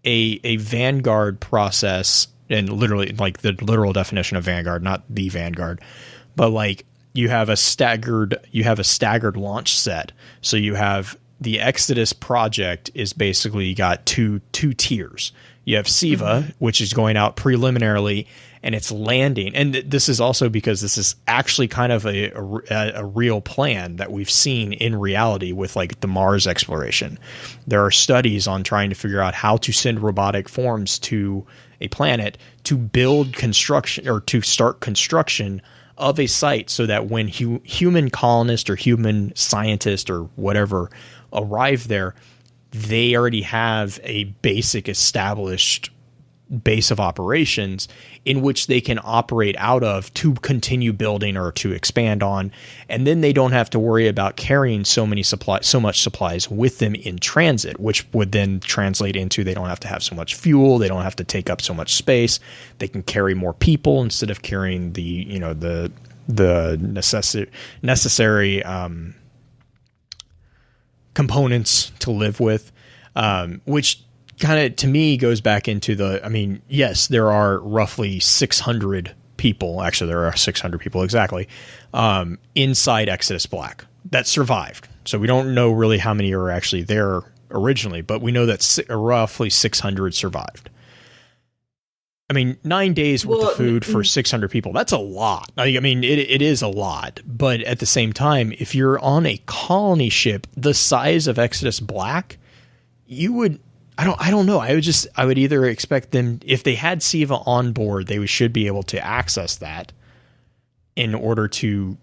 a Vanguard process, and literally like the literal definition of Vanguard, not the Vanguard, but like you have a staggered launch set. So you have the Exodus project is basically got two tiers. You have Siva, which is going out preliminarily, and it's landing. And this is also because this is actually kind of a real plan that we've seen in reality with like the Mars exploration. There are studies on trying to figure out how to send robotic forms to a planet to build construction or to start construction of a site so that when human colonists or human scientists or whatever arrive there, they already have a basic established base of operations in which they can operate out of to continue building or to expand on, and then they don't have to worry about carrying so much supplies with them in transit, which would then translate into they don't have to have so much fuel, they don't have to take up so much space, they can carry more people instead of carrying the necessary components to live with, which kind of, to me, goes back into yes, there are roughly 600 people. Actually, there are 600 people exactly inside Exodus Black that survived. So we don't know really how many are actually there originally, but we know that roughly 600 survived. 9 days worth of food for 600 people. That's a lot. It is a lot. But at the same time, if you're on a colony ship the size of Exodus Black, you would... I don't know. I would either expect them, if they had Siva on board, they should be able to access that in order to,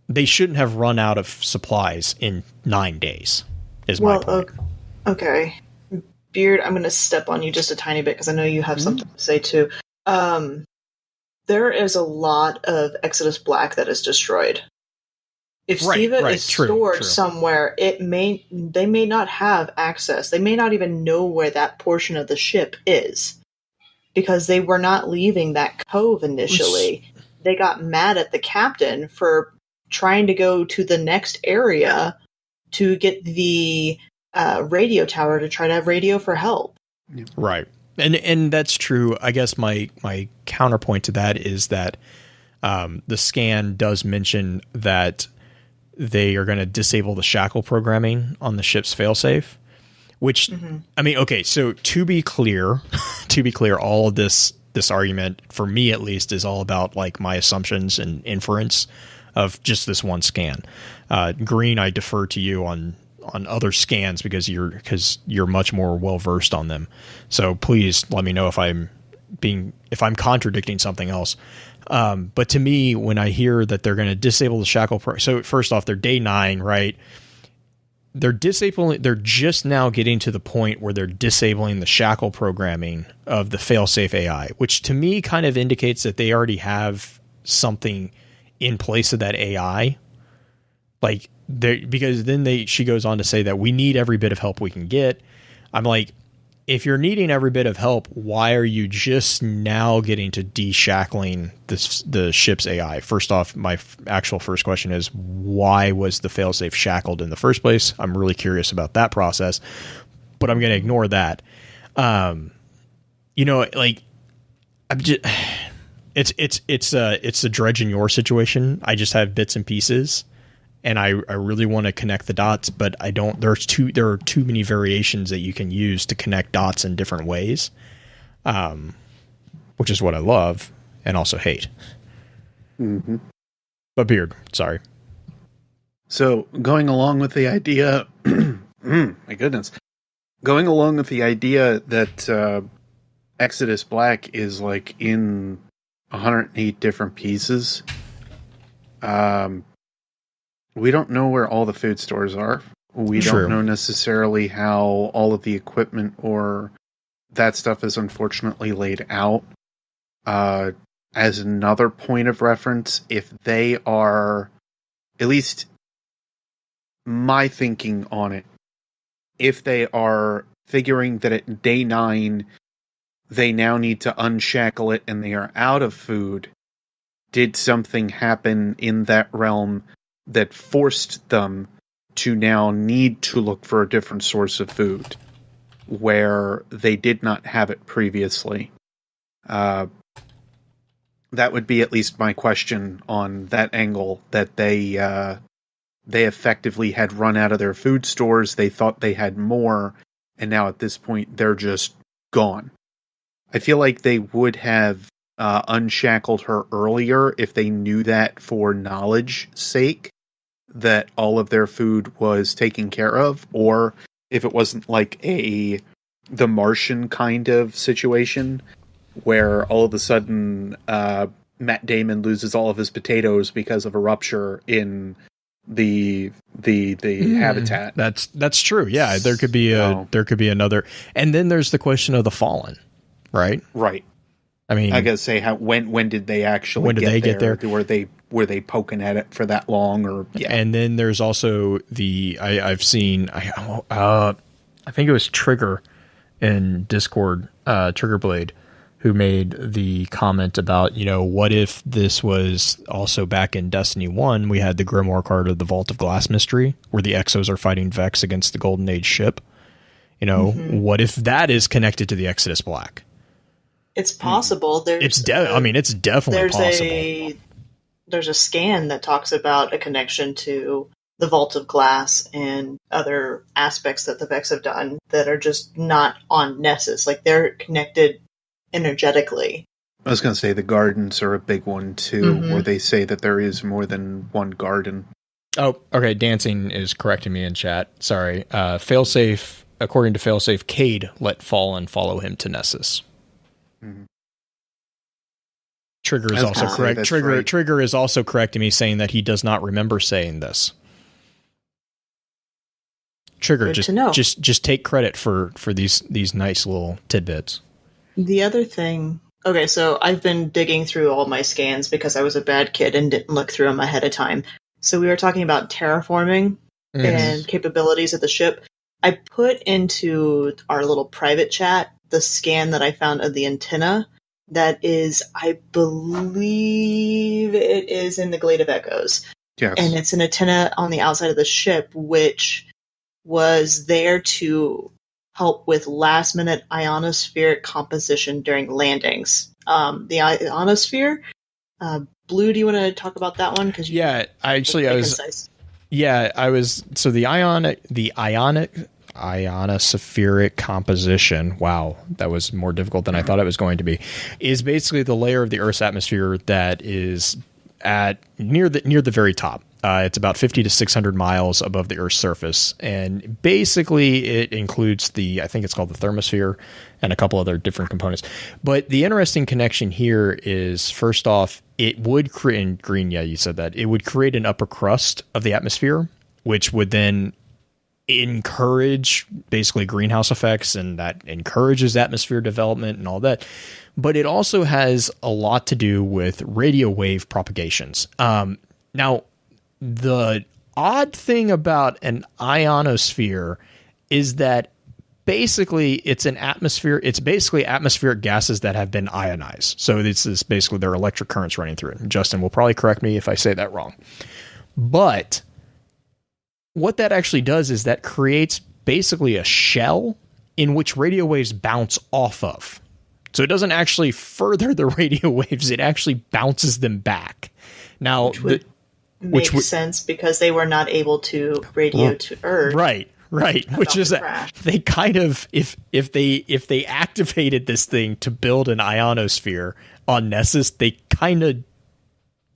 they shouldn't have run out of supplies in 9 days, is my point. Okay. Beard, I'm going to step on you just a tiny bit because I know you have something to say too. There is a lot of Exodus Black that is destroyed. If Siva is stored somewhere, they may not have access. They may not even know where that portion of the ship is because they were not leaving that cove initially. They got mad at the captain for trying to go to the next area to get the radio tower to try to radio for help. Right. And that's true. I guess my counterpoint to that is that the scan does mention that they are going to disable the shackle programming on the ship's failsafe, which, okay, so to be clear, all of this argument, for me at least, is all about like my assumptions and inference of just this one scan. Green, I defer to you on other scans because you're much more well versed on them. So please let me know if I'm contradicting something else. But to me, when I hear that they're going to disable the shackle, so first off, they're day 9, right? They're just now getting to the point where they're disabling the shackle programming of the failsafe AI, which to me kind of indicates that they already have something in place of that AI. Because then she goes on to say that we need every bit of help we can get. I'm like, if you're needing every bit of help, why are you just now getting to deshackling the ship's AI? First off, my actual first question is, why was the failsafe shackled in the first place? I'm really curious about that process, but I'm going to ignore that. I'm just, it's a dredge in your situation. I just have bits and pieces. And I really want to connect the dots, but I don't. There are too many variations that you can use to connect dots in different ways, which is what I love and also hate. Mm-hmm. But Beard, sorry. So going along with the idea, my goodness, going along with the idea that Exodus Black is like in 108 different pieces. We don't know where all the food stores are. We don't know necessarily how all of the equipment or that stuff is unfortunately laid out. As another point of reference, if they are, at least my thinking on it, if they are figuring that at day 9, they now need to unshackle it and they are out of food, did something happen in that realm that forced them to now need to look for a different source of food where they did not have it previously? That would be at least my question on that angle, that they effectively had run out of their food stores. They thought they had more, and now at this point they're just gone. I feel like they would have unshackled her earlier if they knew that for knowledge sake, that all of their food was taken care of, or if it wasn't like the Martian kind of situation where all of a sudden Matt Damon loses all of his potatoes because of a rupture in the habitat. That's true. Yeah, there could be another. And then there's the question of the Fallen. right? Right. I mean, I gotta say, when did they actually get there? Were they poking at it for that long, or And then there's also I've seen I think it was Trigger in Discord, Triggerblade, who made the comment about, what if this was also back in Destiny 1, we had the Grimoire card of the Vault of Glass mystery where the Exos are fighting Vex against the Golden Age ship. What if that is connected to the Exodus Black? It's possible. It's definitely possible. There's a scan that talks about a connection to the Vault of Glass and other aspects that the Vex have done that are just not on Nessus. Like, they're connected energetically. I was going to say the gardens are a big one too, where they say that there is more than one garden. Oh, okay. Dancing is correcting me in chat. Sorry. Failsafe, according to Failsafe, Cade let Fallen follow him to Nessus. Mm-hmm. Trigger is also correct. Trigger is also correcting me, saying that he does not remember saying this. Trigger, just take credit for these nice little tidbits. The other thing, okay, so I've been digging through all my scans because I was a bad kid and didn't look through them ahead of time. So we were talking about terraforming and capabilities of the ship. I put into our little private chat the scan that I found of the antenna. That is, I believe it is in the Glade of Echoes. Yes. And it's an antenna on the outside of the ship, which was there to help with last-minute ionospheric composition during landings. The ionosphere, Blue, do you want to talk about that one? So the ionospheric composition, wow, that was more difficult than I thought it was going to be, is basically the layer of the Earth's atmosphere that is at near the very top. It's about 50 to 600 miles above the Earth's surface, and basically it includes I think it's called the thermosphere and a couple other different components. But the interesting connection here is, first off, it would create, in green, you said that, it would create an upper crust of the atmosphere, which would then encourage basically greenhouse effects, and that encourages atmosphere development and all that. But it also has a lot to do with radio wave propagations. Now, the odd thing about an ionosphere is that basically it's basically atmospheric gases that have been ionized. So this is basically there are electric currents running through it. And Justin will probably correct me if I say that wrong. But what that actually does is that creates basically a shell in which radio waves bounce off of. So it doesn't actually further the radio waves, it actually bounces them back. Now, which makes sense because they were not able to radio to Earth. Right. Which is that they kind of, if they activated this thing to build an ionosphere on Nessus, they kind of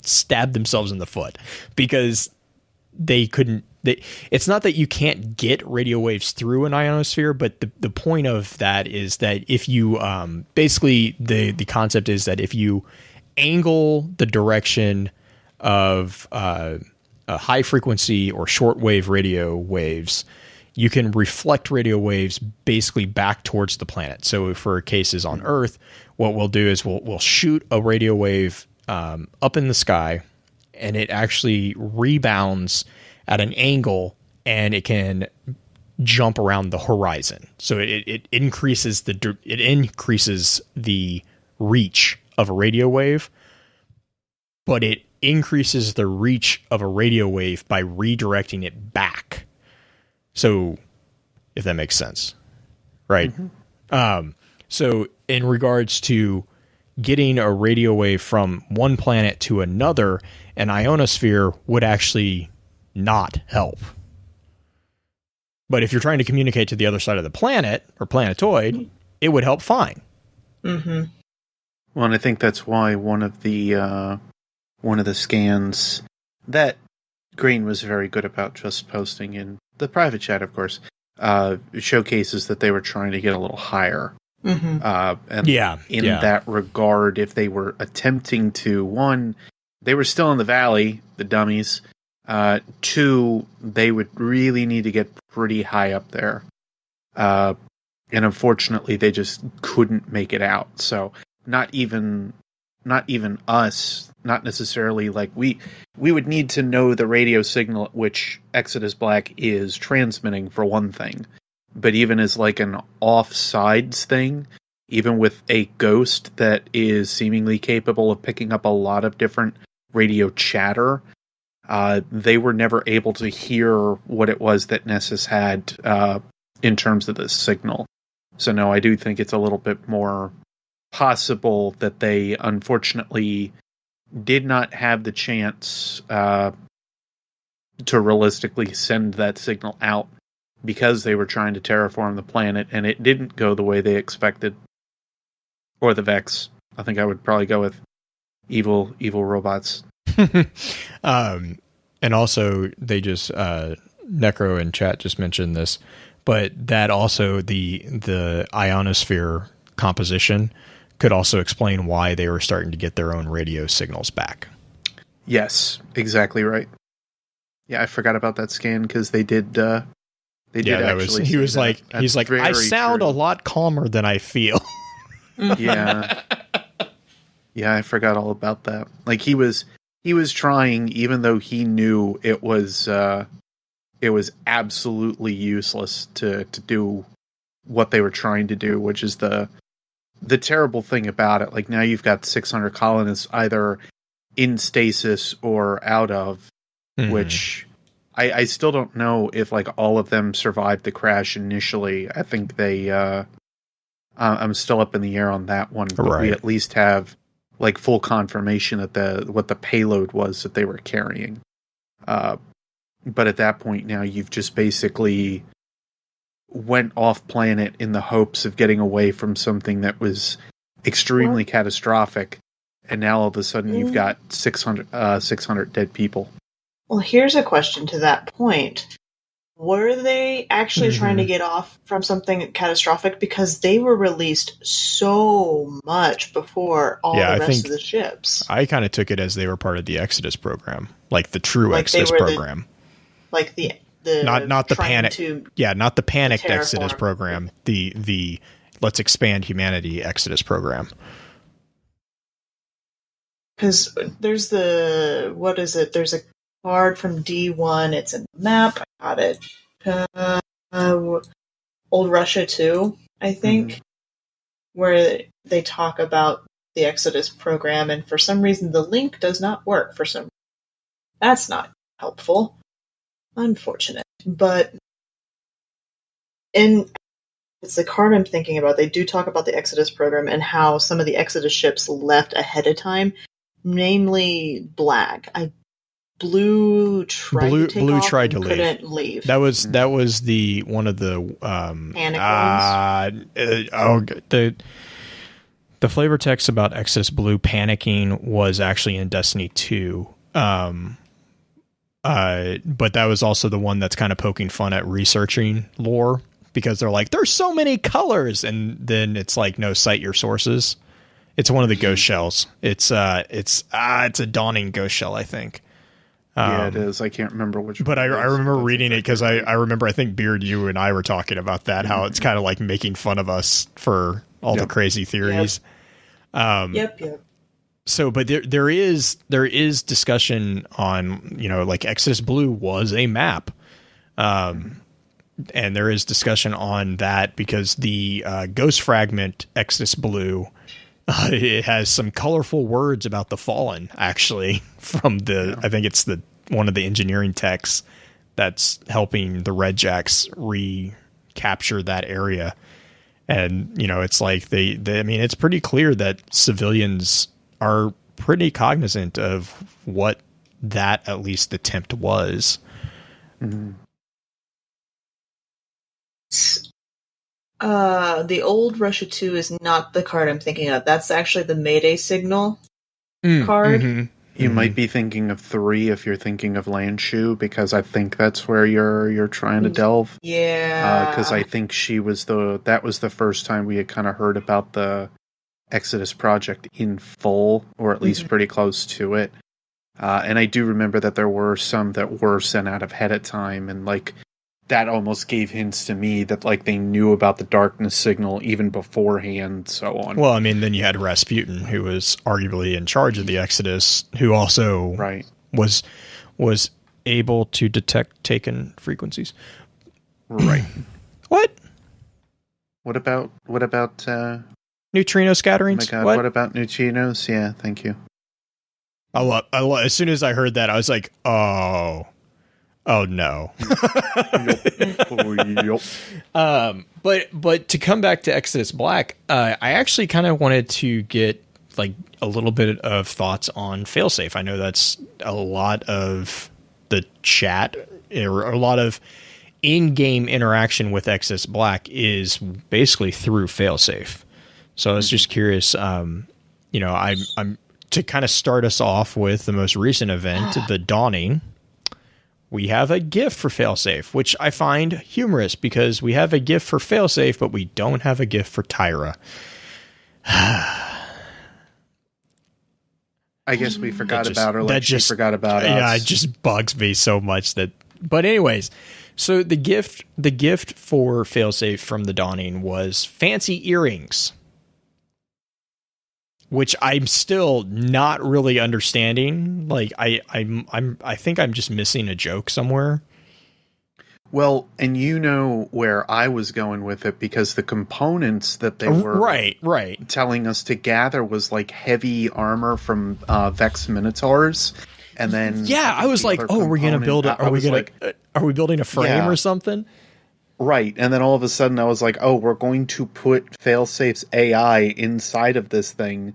stabbed themselves in the foot because they couldn't. It's not that you can't get radio waves through an ionosphere, but the point of that is that if you basically the concept is that if you angle the direction of a high frequency or shortwave radio waves, you can reflect radio waves basically back towards the planet. So for cases on Earth, what we'll do is we'll shoot a radio wave up in the sky, and it actually rebounds at an angle, and it can jump around the horizon. So it increases the reach of a radio wave, but it increases the reach of a radio wave by redirecting it back. So if that makes sense, right? Mm-hmm. So in regards to getting a radio wave from one planet to another, an ionosphere would actually not help. But if you're trying to communicate to the other side of the planet or planetoid, it would help fine. Mm-hmm. Well, and I think that's why one of the scans that Green was very good about just posting in the private chat, of course, showcases that they were trying to get a little higher. Mm-hmm. In that regard, if they were attempting to, one, they were still in the valley, the dummies. Two, they would really need to get pretty high up there. unfortunately they just couldn't make it out. So not even us, not necessarily like we would need to know the radio signal at which Exodus Black is transmitting for one thing. But even as like an offsides thing, even with a ghost that is seemingly capable of picking up a lot of different radio chatter, they were never able to hear what it was that Nessus had in terms of the signal. So no, I do think it's a little bit more possible that they unfortunately did not have the chance to realistically send that signal out because they were trying to terraform the planet and it didn't go the way they expected. Or the Vex. I think I would probably go with evil robots. And also they just Necro in chat just mentioned this, but that also the ionosphere composition could also explain why they were starting to get their own radio signals back. Yes, exactly right. Yeah, I forgot about that scan because they did. He's like, I sound a lot calmer than I feel. Yeah, I forgot all about that. Like he was trying, even though he knew it was absolutely useless to do what they were trying to do, which is the terrible thing about it. Like now you've got 600 colonists either in stasis or out of, which I still don't know if like all of them survived the crash initially. I think they. I'm still up in the air on that one, but we at least have like full confirmation that what the payload was that they were carrying. But at that point now, you've just basically went off planet in the hopes of getting away from something that was extremely catastrophic, and now all of a sudden you've got 600 dead people. Well, here's a question to that point. Were they actually trying to get off from something catastrophic? Because they were released so much before all the rest of the ships. I kind of took it as they were part of the Exodus program, like the true Exodus program. Not the panic. Not the panicked Exodus program. The let's expand humanity Exodus program. Because there's There's a card from D1. It's in the map. I got it. Old Russia 2, I think, where they talk about the Exodus program, and for some reason the link does not work. That's not helpful. Unfortunate. But it's the card I'm thinking about. They do talk about the Exodus program and how some of the Exodus ships left ahead of time, namely Black. Blue tried to take off tried to couldn't leave. That was the one of the the flavor text about Exodus Blue panicking was actually in Destiny 2. But that was also the one that's kind of poking fun at researching lore, because they're like, there's so many colors, and then it's like, no, cite your sources. It's one of the ghost shells. It's a dawning ghost shell, I think. Yeah, it is. I can't remember which. But I remember reading it because I remember, I think Beard, you and I were talking about that, how it's kind of like making fun of us for all the crazy theories. Yep. So, but there is discussion on, like Exodus Blue was a map. And there is discussion on that because the Ghost Fragment Exodus Blue, it has some colorful words about the Fallen, actually, from I think it's one of the engineering techs that's helping the Red Jacks recapture that area. And, it's like I mean, it's pretty clear that civilians are pretty cognizant of what that, at least, attempt was. Mm-hmm. The old Russia 2 is not the card I'm thinking of. That's actually the Mayday signal card. Mm-hmm. You might be thinking of 3 if you're thinking of Landshu, because I think that's where you're trying to delve. Yeah. Because I think that was the first time we had kind of heard about the Exodus project in full, or at least pretty close to it. And I do remember that there were some that were sent out ahead of time, and like that almost gave hints to me that like they knew about the darkness signal even beforehand, so on. Well, I mean, then you had Rasputin, who was arguably in charge of the Exodus, who also was able to detect taken frequencies. Right. What? What about neutrino scatterings? Oh my God, what about neutrinos? Yeah, thank you. As soon as I heard that, I was like, oh no. But to come back to Exodus Black, I actually kind of wanted to get like a little bit of thoughts on failsafe. I know that's a lot of the chat, or a lot of in-game interaction with Exodus Black is basically through failsafe. So I was just curious, I'm to kind of start us off with the most recent event, the Dawning. We have a GIF for failsafe, which I find humorous because we have a GIF for failsafe, but we don't have a GIF for Tyra. I guess we forgot about her. She forgot about us. Yeah, it just bugs me so much that. But anyways, so the gift for failsafe from the Dawning was fancy earrings, which I'm still not really understanding. Like I think I'm just missing a joke somewhere. Well, and you know where I was going with it, because the components that they were right telling us to gather was like heavy armor from Vex Minotaurs, and then I was like, oh, we're gonna build it. Are we building a frame or something? Right, and then all of a sudden I was like, oh, we're going to put Failsafe's AI inside of this thing,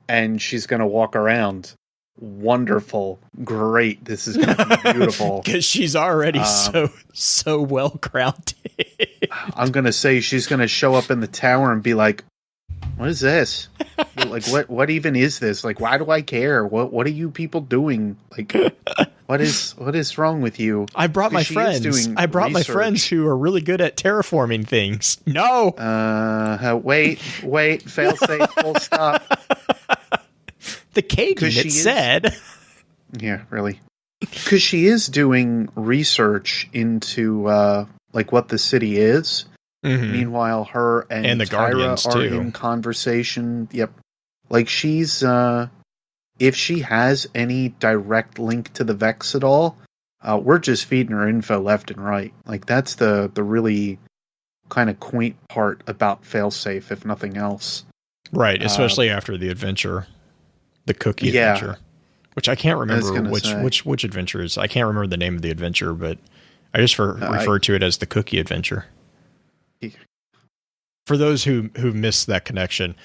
and she's going to walk around. Wonderful. Great. This is going to be beautiful. Because she's already so well-grounded. I'm going to say she's going to show up in the tower and be like, what is this? Like, what even is this? Like, why do I care? What are you people doing? Like... What is wrong with you? I brought my friends. My friends who are really good at terraforming things. No. Wait. Failsafe. Full stop. The cave unit said. Yeah, really. Because she is doing research into like what the city is. Mm-hmm. Meanwhile, her and the Tyra Guardians are too. in conversation. Yep. Like she's. If she has any direct link to the Vex at all, we're just feeding her info left and right. Like, that's the really kind of quaint part about Failsafe, if nothing else. Right, especially after the adventure. The cookie adventure. Which I can't remember which adventure is. I can't remember the name of the adventure, but I just refer to it as the cookie adventure. For those who missed that connection,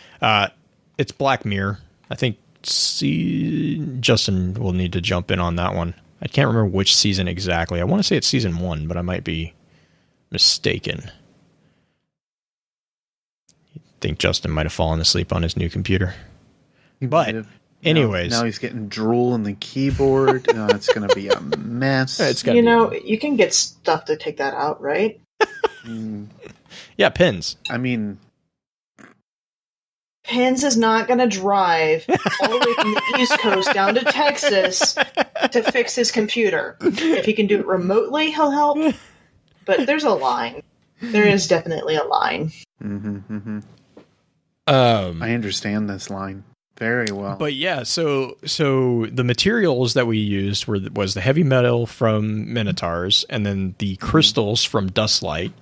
it's Black Mirror. I think Justin will need to jump in on that one. I can't remember which season exactly. I want to say it's season 1, but I might be mistaken. I think Justin might have fallen asleep on his new computer. But anyways, now he's getting drool in the keyboard. It's going to be a mess. You can get stuff to take that out, right? Yeah, pins. I mean, Pins is not going to drive all the way from the East Coast down to Texas to fix his computer. If he can do it remotely, he'll help. But there's a line. There is definitely a line. I understand this line very well. But yeah, so the materials that we used was the heavy metal from Minotaurs, and then the crystals from Dustlight.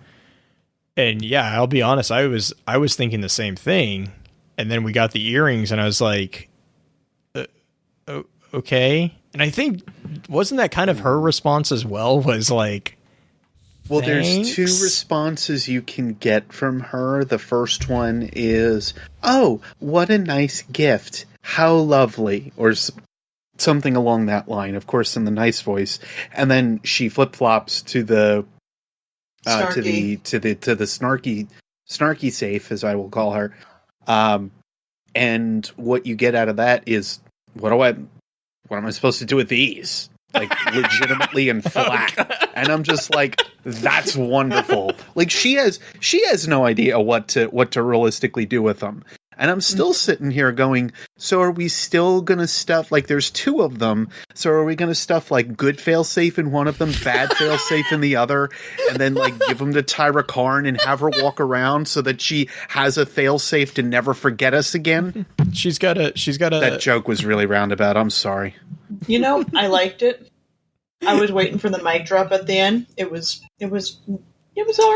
And yeah, I'll be honest, I was thinking the same thing. And then we got the earrings, and I was like, okay. And I think, wasn't that kind of her response as well? Was like, well, thanks? There's 2 responses you can get from her. The first one is, oh, what a nice gift. How lovely. Or something along that line, of course, in the nice voice. And then she flip-flops to the snarky safe, as I will call her. And what you get out of that is, what am I supposed to do with these? Like, legitimately and flat. And I'm just like, that's wonderful. Like, she has no idea what to realistically do with them. And I'm still sitting here going, so are we still going to stuff, like there's two of them, so are we going to stuff like good failsafe in one of them, bad failsafe in the other, and then like give them to Tyra Karn and have her walk around so that she has a failsafe to never forget us again? She's got a That joke was really roundabout. I'm sorry. You know, I liked it. I was waiting for the mic drop at the end. It was all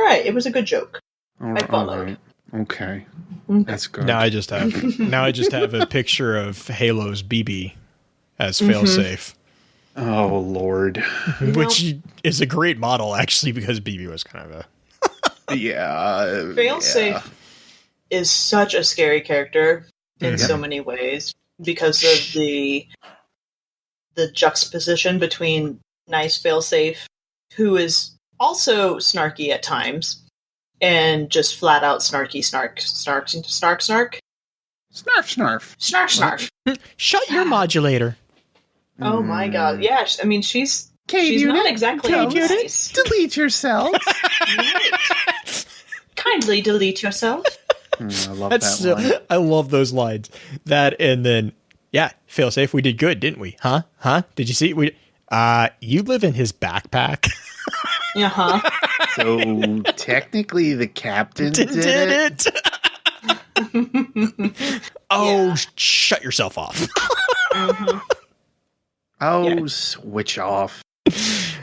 right. It was a good joke. I followed. All right. Okay. That's good. Now I just have a picture of Halo's BB as failsafe. Oh Lord. Which is a great model actually, because BB was kind of a failsafe is such a scary character in so many ways because of the juxtaposition between nice failsafe, who is also snarky at times, and just flat out snarky snark. Shut your modulator. Oh my god. Yeah, I mean she's not exactly nice. Delete yourself. Kindly delete yourself. I love that line. I love those lines. That, and then failsafe, we did good, didn't we? Huh? Did you see? You live in his backpack. So technically the captain did it. Shut yourself off. Switch off.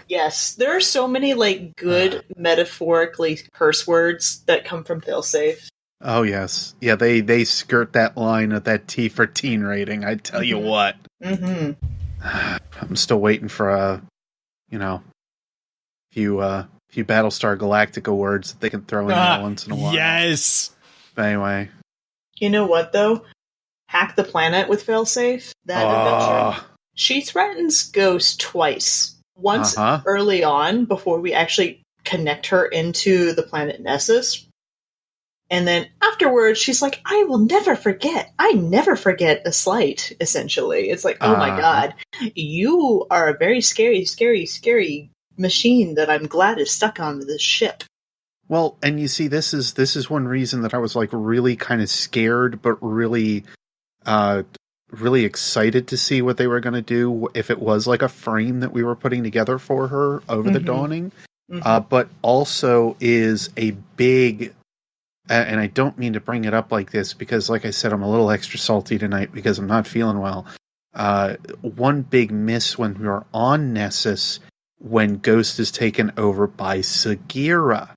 Yes, there are so many like good metaphorically curse words that come from failsafe. Oh yes, yeah. They skirt that line of that T for teen rating. I tell you what. I'm still waiting for a few Battlestar Galactica words that they can throw in there once in a while. Yes. But anyway, you know what though? Hack the Planet with failsafe. That adventure. She threatens Ghost twice. Once early on, before we actually connect her into the planet Nessus. And then afterwards, she's like, I will never forget. I never forget a slight, essentially. It's like, oh my god, you are a very scary, scary, scary machine that I'm glad is stuck on this ship. Well, and you see, this is one reason that I was like really kind of scared, but really really excited to see what they were going to do if it was like a frame that we were putting together for her over the dawning. But also is a big, and I don't mean to bring it up like this because like I said, I'm a little extra salty tonight because I'm not feeling well. One big miss when we were on Nessus, when Ghost is taken over by Sagira.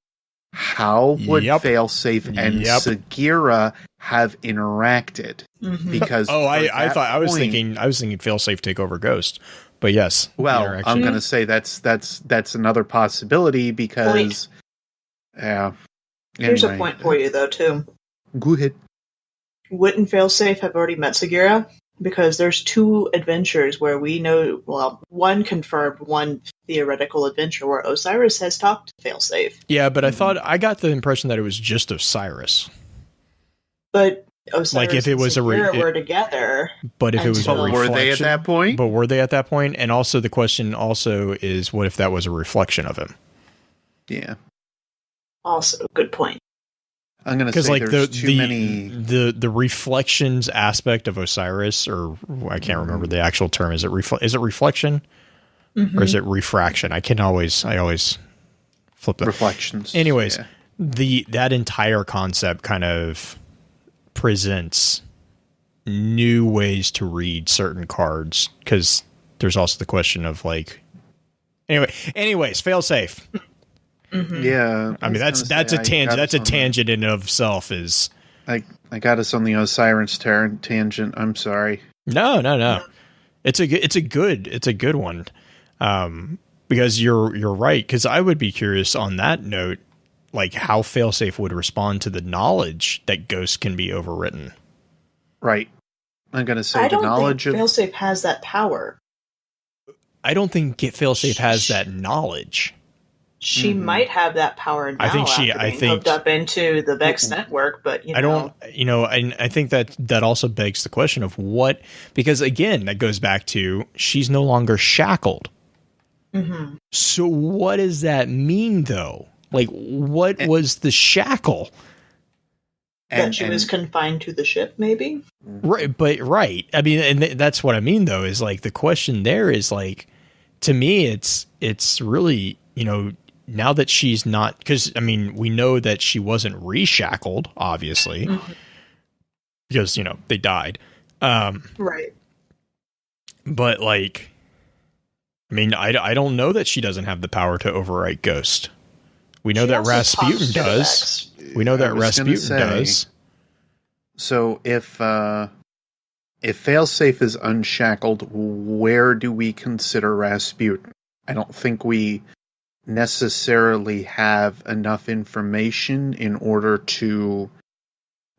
How would Failsafe and Sagira have interacted? Because I was thinking Failsafe take over Ghost, but yes. Well, I'm going to say that's another possibility because Here's a point for you though too. Go ahead. Wouldn't Failsafe have already met Sagira? Because there's two adventures where we know, one confirmed, one theoretical adventure where Osiris has talked to Failsafe. Yeah, but I got the impression that it was just Osiris. But Osiris like if it was were together. But if it was a reflection, were they at that point? But were they at that point? And also the question also is, what if that was a reflection of him? Yeah. Also, good point. I'm going to say like there's too many. The reflections aspect of Osiris, or I can't remember the actual term. Is it reflection or is it refraction? I always flip that. Reflections. Anyways, that entire concept kind of presents new ways to read certain cards, because there's also the question of like. Anyways, failsafe. Yeah, I mean that's a tangent. That's a tangent in and of itself. Is I got us on the Osiris tangent. I'm sorry. No. It's a good one. Because you're right. Because I would be curious on that note, like how Failsafe would respond to the knowledge that Ghost can be overwritten. Right. I'm going to say the knowledge of Failsafe has that power. I don't think Failsafe has that knowledge. She might have that power now. I think hooked up into the Vex network, but and I think that also begs the question of what, because again, that goes back to she's no longer shackled. So what does that mean though? Like, what was the shackle? That she was confined to the ship, maybe? Right, but right. I mean, and that's what I mean, though, is like the question there is like, to me, it's really, you know, now that she's not, because I mean, we know that she wasn't reshackled, obviously, because, you know, they died. Right. But like, I mean, I don't know that she doesn't have the power to overwrite Ghost. We know that Rasputin does. We know that Rasputin does. So if Failsafe is unshackled, where do we consider Rasputin? I don't think we necessarily have enough information in order to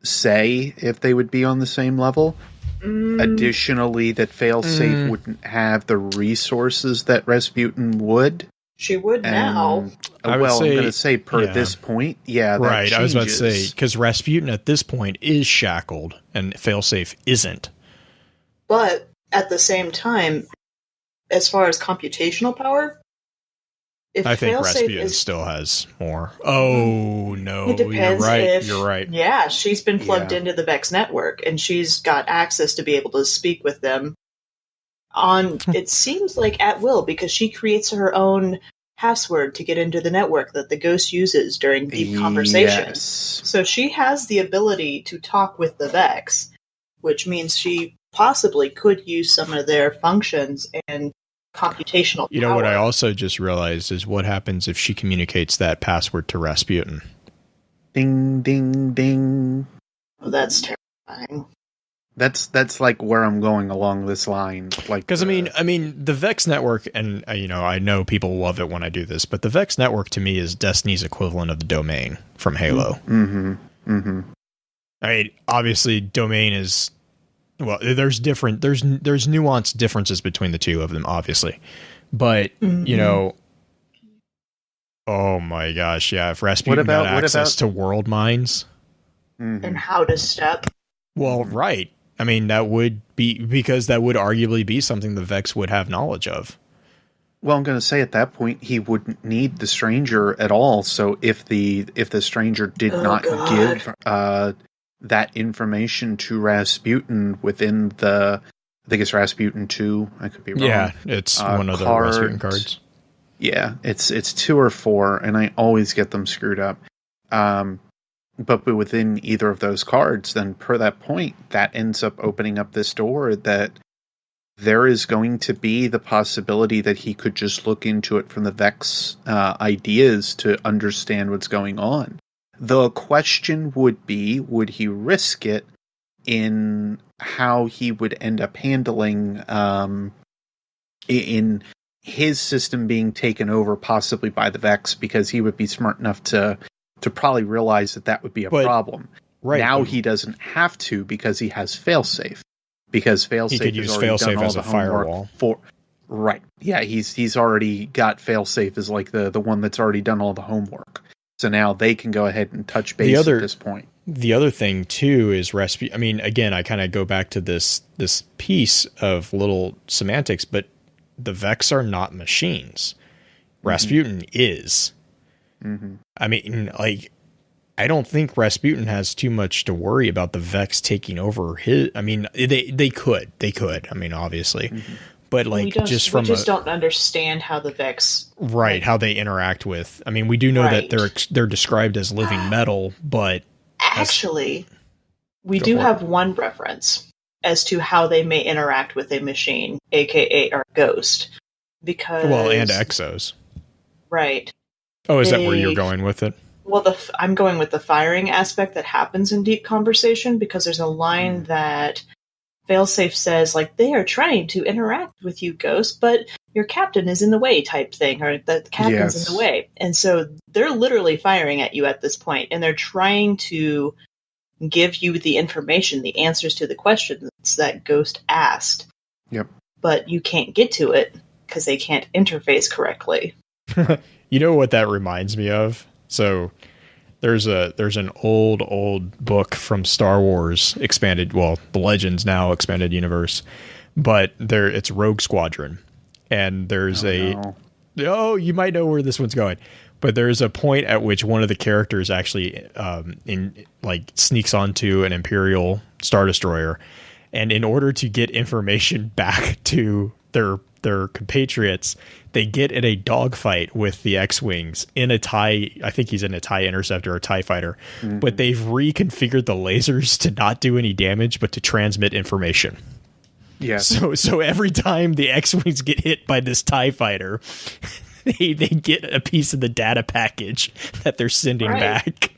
say if they would be on the same level. Additionally, that Failsafe wouldn't have the resources that Rasputin would. She would now. I'm going to say this point, yeah, that right. changes. I was about to say, because Rasputin at this point is shackled and Failsafe isn't. But at the same time, as far as computational power, I think Rasputin still has more. Oh, no. It depends. You're right. Yeah, she's been plugged into the Vex network, and she's got access to be able to speak with them on, it seems like at will, because she creates her own password to get into the network that the Ghost uses during deep conversations. So she has the ability to talk with the Vex, which means she possibly could use some of their functions and computational You know what I also just realized is what happens if she communicates that password to Rasputin. Ding, ding, ding. Oh, that's terrifying. That's like where I'm going along this line. Like, because I mean, the Vex network, and you know, I know people love it when I do this, but the Vex network to me is Destiny's equivalent of the Domain from Halo. Mm-hmm. Mm-hmm. I mean, obviously, Domain is, well, there's nuanced differences between the two of them, obviously, but you know, oh my gosh, yeah, if Rasputin got access to world minds and how to step, well, right. I mean, that would be, because that would arguably be something the Vex would have knowledge of. Well, I'm going to say at that point he wouldn't need the stranger at all. So if the stranger did not give that information to Rasputin within the, I think it's Rasputin 2. I could be wrong. Yeah, it's one of the Rasputin cards. Yeah, it's 2 or 4, and I always get them screwed up. But within either of those cards, then per that point, that ends up opening up this door that there is going to be the possibility that he could just look into it from the Vex ideas to understand what's going on. The question would be, would he risk it in how he would end up handling in his system being taken over possibly by the Vex, because he would be smart enough to probably realize that would be a problem. Right now, he doesn't have to because he has Failsafe. Because Failsafe, he could use Failsafe as a firewall. Right? Yeah, he's already got Failsafe as like the one that's already done all the homework. So now they can go ahead and touch base at this point. The other thing too is Rasputin. I mean, again, I kind of go back to this piece of little semantics, but the Vex are not machines. Rasputin is. Mm-hmm. I mean, like, I don't think Rasputin has too much to worry about the Vex taking over his. I mean, they could. I mean, obviously, but like, we just don't understand how the Vex, right? How they interact with. I mean, we do know that they're described as living metal, but actually, we do have one reference as to how they may interact with a machine, aka our Ghost, because and Exos, right? Oh, is that where you're going with it? Well, I'm going with the firing aspect that happens in deep conversation, because there's a line that Failsafe says, like, they are trying to interact with you, Ghost, but your captain is in the way type thing, or the captain's in the way. And so they're literally firing at you at this point, and they're trying to give you the information, the answers to the questions that Ghost asked. Yep. But you can't get to it because they can't interface correctly. You know what that reminds me of? So there's an old book from Star Wars expanded, well, the Legends now expanded universe, but it's Rogue Squadron, and there's you might know where this one's going, but there's a point at which one of the characters actually sneaks onto an Imperial Star Destroyer, and in order to get information back to their compatriots, they get in a dogfight with the X-Wings in a TIE. I think he's in a TIE Interceptor or TIE Fighter, but they've reconfigured the lasers to not do any damage, but to transmit information. Yeah. So every time the X-Wings get hit by this TIE Fighter, they get a piece of the data package that they're sending back.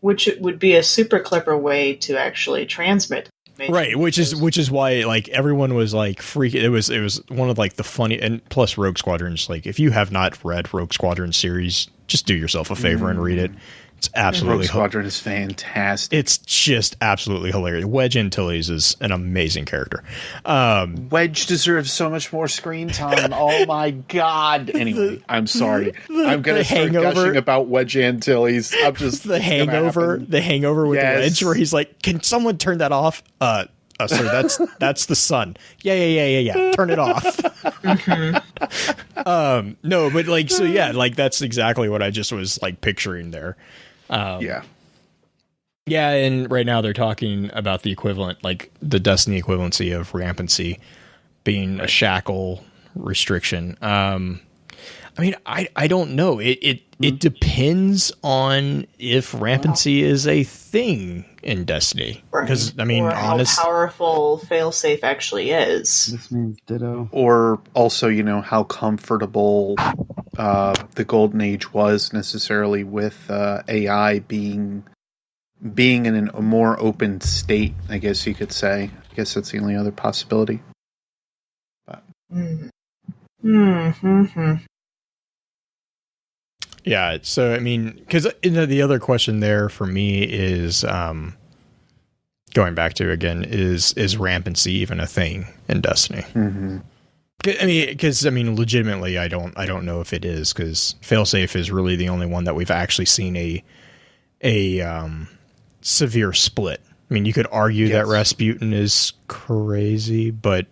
Which would be a super clever way to actually transmit. Right, which is why like everyone was like freaking. It was one of like the funny, and plus Rogue Squadron's, like, if you have not read Rogue Squadron series, just do yourself a favor and read it. It's absolutely Rogue Squadron is fantastic. It's just absolutely hilarious. Wedge Antilles is an amazing character. Wedge deserves so much more screen time. Oh my god! Anyway, I'm sorry. I'm gonna start gushing about Wedge Antilles. I'm just the Hangover with Wedge, where he's like, "Can someone turn that off?" Sir, that's the sun. Yeah. Turn it off. No, but like, so yeah, like that's exactly what I just was like picturing there. Yeah, and right now they're talking about the equivalent, like the Destiny equivalency of rampancy being a shackle restriction. I mean, I don't know. It depends on if rampancy is a thing in Destiny. Because, I mean, or how powerful failsafe actually is. This means ditto. Or also, how comfortable the Golden Age was necessarily with AI being in a more open state, I guess you could say. I guess that's the only other possibility. But. Yeah, so I mean, because the other question there for me is going back to again is rampancy even a thing in Destiny? I mean, because legitimately, I don't know if it is, because failsafe is really the only one that we've actually seen a severe split. I mean, you could argue that Rasputin is crazy, but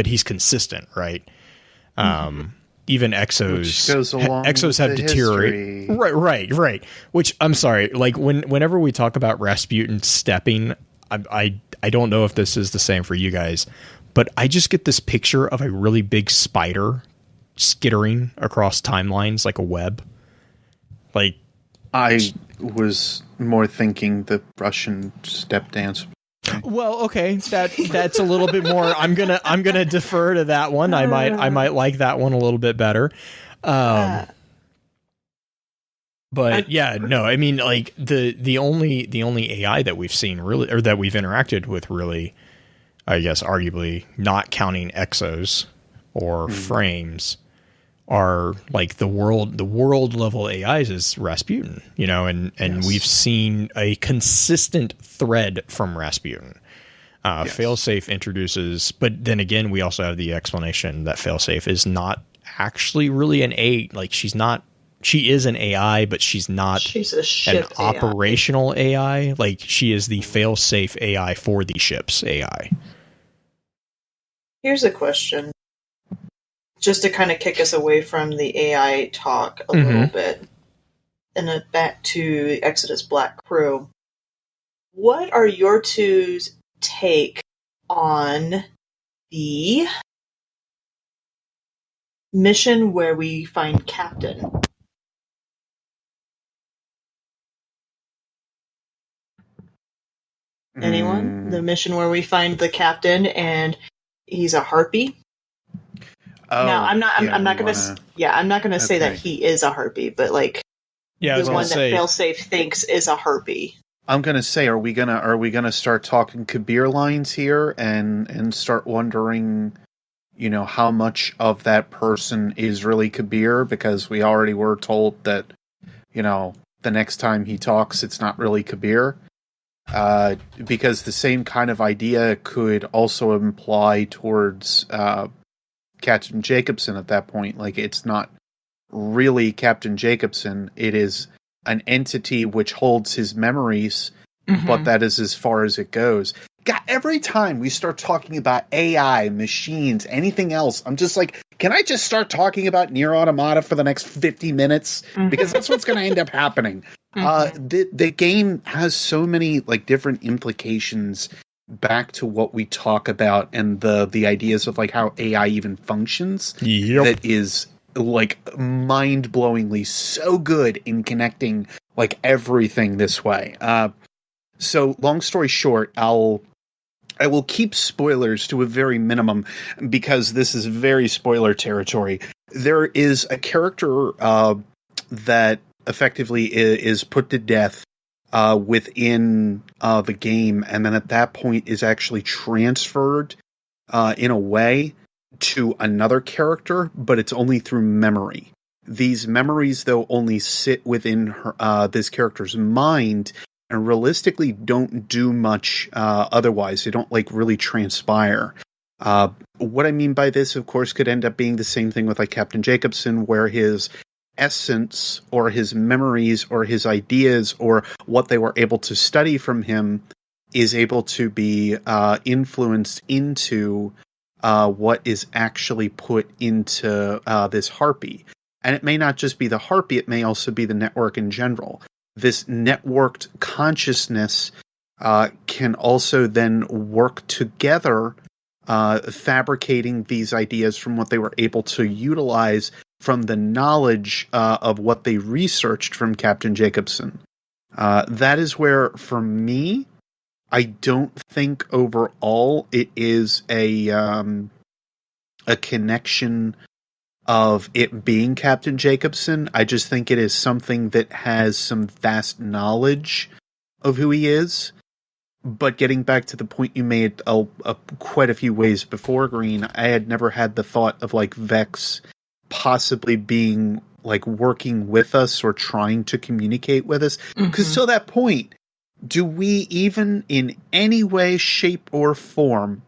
he's consistent, right? Even Exos have deteriorated. Right. Which, I'm sorry, like whenever we talk about Rasputin stepping, I don't know if this is the same for you guys, but I just get this picture of a really big spider skittering across timelines like a web. Like, I was more thinking the Russian step dance. Well, okay, that's a little bit more. I'm gonna defer to that one. I might like that one a little bit better. But yeah, no, I mean, like the only AI that we've seen really, or that we've interacted with really, I guess arguably not counting Exos or frames, are like the world level AIs is Rasputin, and we've seen a consistent thread from Rasputin. Failsafe introduces, but then again, we also have the explanation that Failsafe is not actually really an A. Like, she is an AI, but she's not an operational AI. Like, she is the Failsafe AI for the ship's AI. Here's a question, just to kind of kick us away from the AI talk a little bit, and back to the Exodus Black Crew. What are your two's take on the mission where we find Captain? Anyone? The mission where we find the Captain and he's a harpy? Now, I'm not going to say that he is a harpy, but like the one that Failsafe thinks is a harpy. I'm gonna say, are we gonna start talking Kabir lines here and start wondering, how much of that person is really Kabir, because we already were told that, the next time he talks, it's not really Kabir. Because the same kind of idea could also imply towards Captain Jacobson at that point. Like, it's not really Captain Jacobson, it is an entity which holds his memories, but that is as far as it goes. God, every time we start talking about AI, machines, anything else, I'm just like, can I just start talking about Nier Automata for the next 50 minutes? Because that's what's going to end up happening. The game has so many like different implications back to what we talk about and the ideas of like how AI even functions. That is like mind-blowingly so good in connecting like everything this way. So long story short, I will keep spoilers to a very minimum because this is very spoiler territory. There is a character that effectively is put to death within the game, and then at that point is actually transferred in a way to another character, but it's only through memory. These memories, though, only sit within this character's mind, and realistically don't do much otherwise. They don't like really transpire. What I mean by this, of course, could end up being the same thing with like Captain Jacobson, where his essence or his memories or his ideas or what they were able to study from him is able to be influenced into what is actually put into this harpy. And it may not just be the harpy, it may also be the network in general. This networked consciousness can also then work together, fabricating these ideas from what they were able to utilize from the knowledge of what they researched from Captain Jacobson. That is where, for me, I don't think overall it is a connection of it being Captain Jacobson. I just think it is something that has some vast knowledge of who he is. But getting back to the point you made quite a few ways before, Green, I had never had the thought of like Vex possibly being like working with us or trying to communicate with us. Because to that point, do we even in any way, shape, or form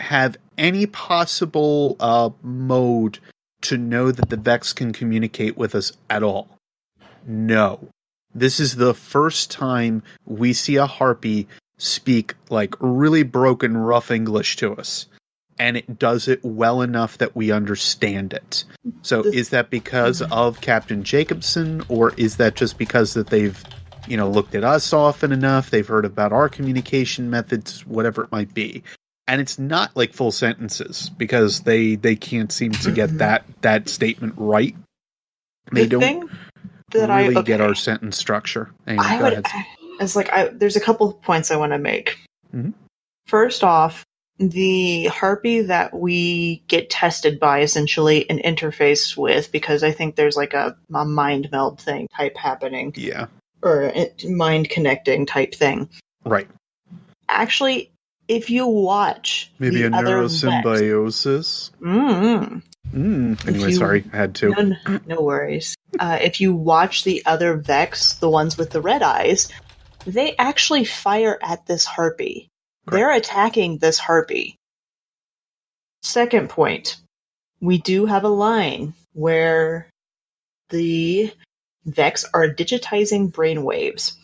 have any possible mode to know that the Vex can communicate with us at all? No. This is the first time we see a harpy speak like really broken, rough English to us. And it does it well enough that we understand it. So is that because of Captain Jacobson, or is that just because that they've, looked at us often enough, they've heard about our communication methods, whatever it might be? And it's not like full sentences because they can't seem to get that statement right. They don't really get our sentence structure. Anyway, go ahead. There's a couple of points I want to make. Mm-hmm. First off, the harpy that we get tested by essentially and interface with, because I think there's like a mind meld thing type happening. Yeah. Or a mind connecting type thing. Right. Actually, if you watch maybe a neurosymbiosis. Anyway, sorry, I had to. No worries. If you watch the other Vex, the ones with the red eyes, they actually fire at this harpy. Correct. They're attacking this harpy. Second point, we do have a line where the Vex are digitizing brainwaves.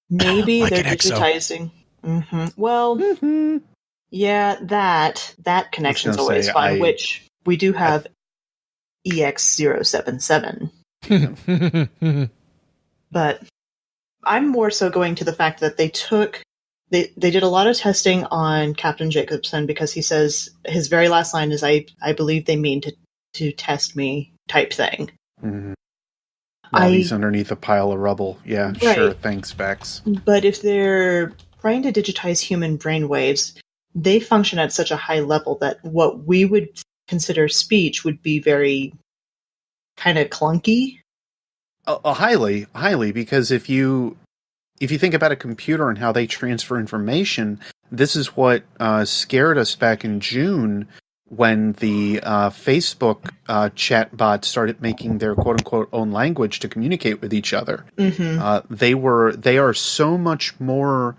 Maybe like they're digitizing. Well, yeah, that connection's always fun, which we do have EX077. But I'm more so going to the fact that they did a lot of testing on Captain Jacobson because he says his very last line is, I believe they mean to test me type thing. Mm-hmm. While he's underneath a pile of rubble. Yeah, right. Sure. Thanks, Vex. But if they're trying to digitize human brainwaves, they function at such a high level that what we would consider speech would be very kind of clunky. Highly, because if you think about a computer and how they transfer information, this is what scared us back in June when the Facebook chat bots started making their quote-unquote own language to communicate with each other. Mm-hmm. They are so much more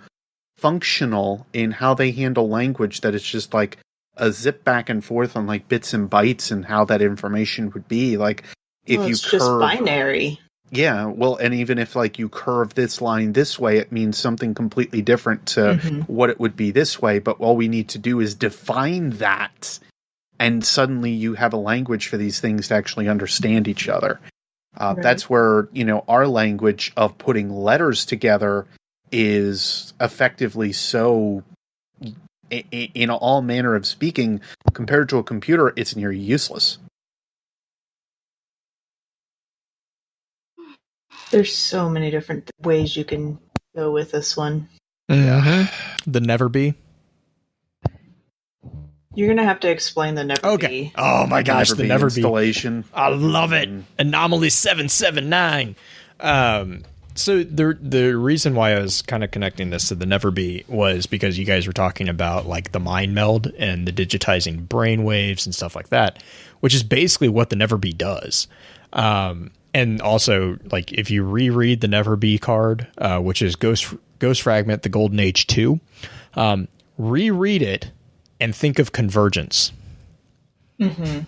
functional in how they handle language that it's just like a zip back and forth on like bits and bytes and how that information would be. Like if it's just binary. Yeah, well, and even if like you curve this line this way, it means something completely different to what it would be this way. But all we need to do is define that, and suddenly you have a language for these things to actually understand each other. Right. That's where, our language of putting letters together is effectively so, in all manner of speaking, compared to a computer, it's near useless. There's so many different ways you can go with this one. Mm-hmm. The never be. You're going to have to explain the never be. Oh my gosh, the never be installation. I love it. Anomaly 779. So the reason why I was kind of connecting this to the never be was because you guys were talking about like the mind meld and the digitizing brainwaves and stuff like that, which is basically what the never be does. And also, like, if you reread the Never Be card, which is Ghost Fragment, the Golden Age 2, reread it and think of convergence. Mm-hmm.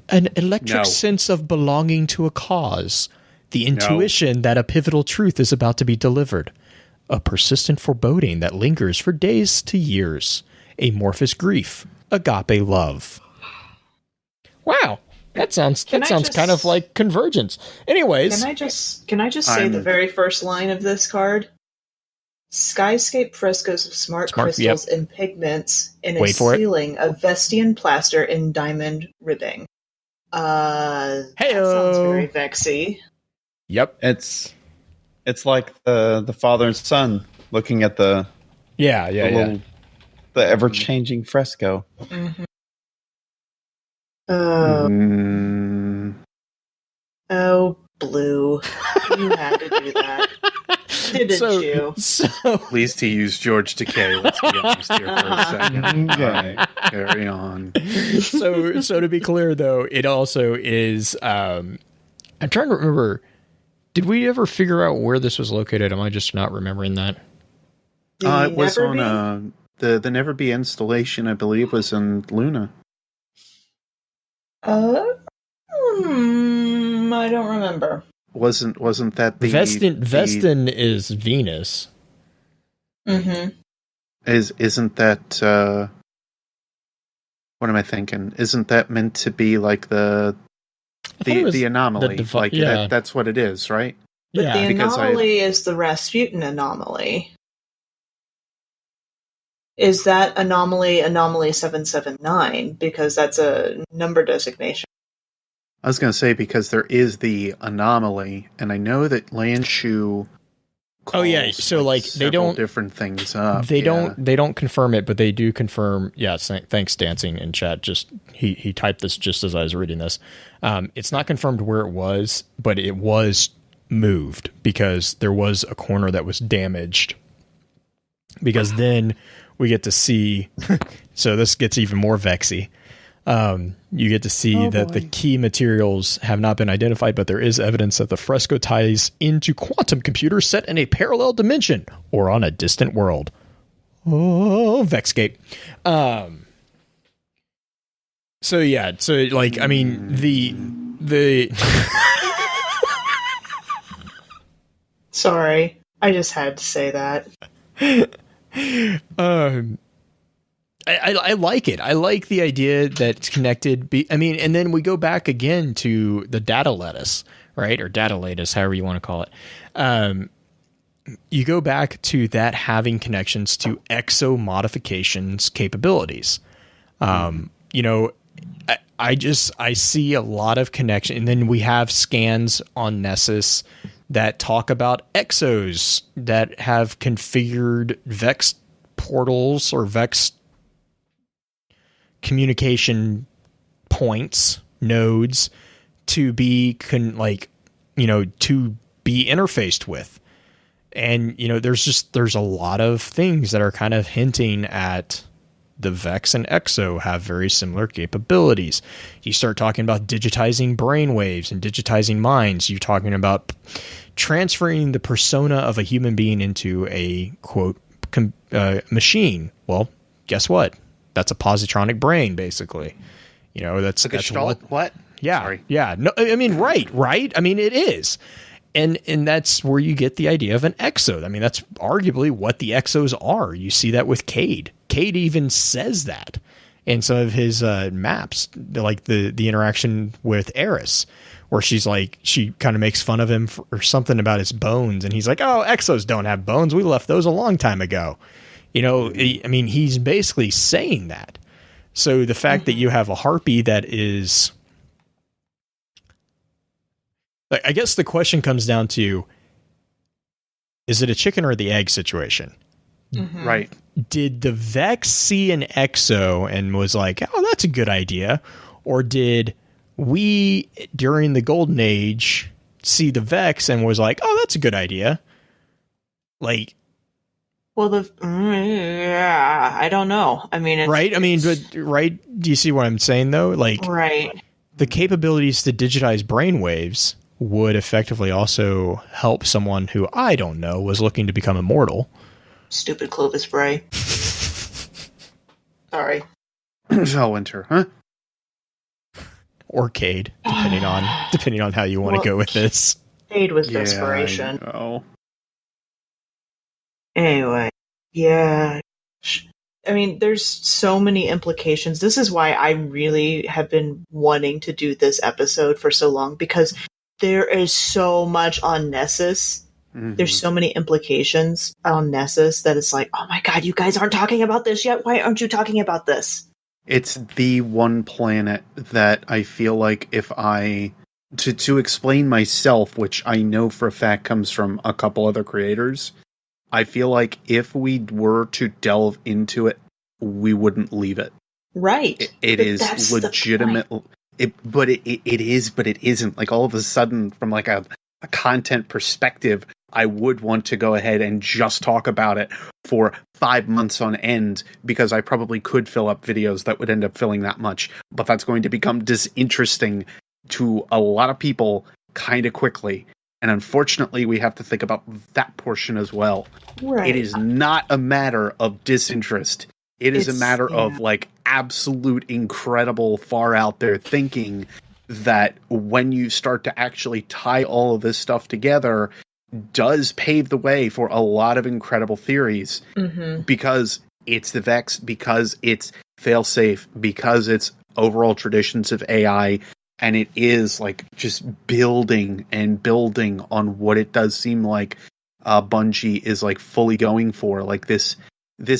An electric sense of belonging to a cause. The intuition that a pivotal truth is about to be delivered. A persistent foreboding that lingers for days to years. Amorphous grief. Agape love. Wow. That sounds kind of like convergence. Anyways, can I just say the very first line of this card? Skyscape frescoes of smart crystals and pigments in a ceiling of Vestian plaster in diamond ribbing. That sounds very vexy. Yep, it's like the father and son looking at the the ever changing fresco. Mm-hmm. Oh, Blue. You had to do that. Didn't you? Pleased to use George Takei. Let's be honest here for a second. Okay, carry on. So to be clear, though, it also is... I'm trying to remember... Did we ever figure out where this was located? Am I just not remembering that? It was on the Never Be installation, I believe, was in Luna. I don't remember. Wasn't that the Vestin is Venus? Mm-hmm. Isn't that what am I thinking? Isn't that meant to be like the anomaly? That's what it is, right? But the anomaly is the Rasputin anomaly. Is that anomaly 779? Because that's a number designation. I was going to say, because there is the anomaly, and I know that Lanshu calls so like they don't different things up. They don't confirm it, but they do confirm. Yeah, thanks, Dancing in chat. Just he typed this just as I was reading this. It's not confirmed where it was, but it was moved because there was a corner that was damaged. Because then we get to see, so this gets even more vexy. You get to see that the key materials have not been identified, but there is evidence that the fresco ties into quantum computers set in a parallel dimension or on a distant world. Oh, Vexscape. So like, I mean, the Sorry, I just had to say that. I like it. I like the idea that it's connected. And then we go back again to the data lattice, right? Or data lattice, however you want to call it. You go back to that having connections to exo modifications capabilities. I see a lot of connection. And then we have scans on Nessus that talk about exos that have configured Vex portals or Vex communication points, nodes, to be to be interfaced with. And there's a lot of things that are kind of hinting at the Vex and Exo have very similar capabilities. You start talking about digitizing brainwaves and digitizing minds. You're talking about transferring the persona of a human being into a quote machine. Well, guess what? That's a positronic brain, basically. That's what? Yeah. Sorry. Yeah. No, I mean, right. I mean, it is. And that's where you get the idea of an exo. I mean, that's arguably what the exos are. You see that with Cade. Cade even says that in some of his maps, like the interaction with Eris, where she's like, she kind of makes fun of him or something about his bones. And he's like, oh, exos don't have bones. We left those a long time ago. You know, I mean, he's basically saying that. So the fact that you have a harpy that is... I guess the question comes down to, is it a chicken or the egg situation? Mm-hmm. Right. Did the Vex see an exo and was like, oh, that's a good idea? Or did we, during the Golden Age, see the Vex and was like, oh, that's a good idea? Like... Well, yeah, I don't know. I mean, right? I mean, but, right? Do you see what I'm saying, though? Like, right. The capabilities to digitize brainwaves would effectively also help someone who, I don't know, was looking to become immortal. Stupid Clovis Bray. Sorry. Winter, huh? Or Cade, depending on how you want to go with this. Cade was desperation. Oh. Anyway, yeah. I mean, there's so many implications. This is why I really have been wanting to do this episode for so long, because there is so much on Nessus. Mm-hmm. There's so many implications on Nessus that it's like, oh my god, you guys aren't talking about this yet? Why aren't you talking about this? It's the one planet that I feel like if I... To explain myself, which I know for a fact comes from a couple other creators... I feel like if we were to delve into it, we wouldn't leave it. Right. It is legitimate. But it is, but it isn't. Like all of a sudden, from like a content perspective, I would want to go ahead and just talk about it for 5 months on end, because I probably could fill up videos that would end up filling that much. But that's going to become disinteresting to a lot of people kind of quickly. And unfortunately, we have to think about that portion as well. Right. It is not a matter of disinterest. It's a matter of like absolute incredible far out there thinking that when you start to actually tie all of this stuff together, does pave the way for a lot of incredible theories. Mm-hmm. Because it's the Vex, because it's failsafe, because it's overall traditions of AI. And it is like just building and building on what it does seem like Bungie is like fully going for. Like this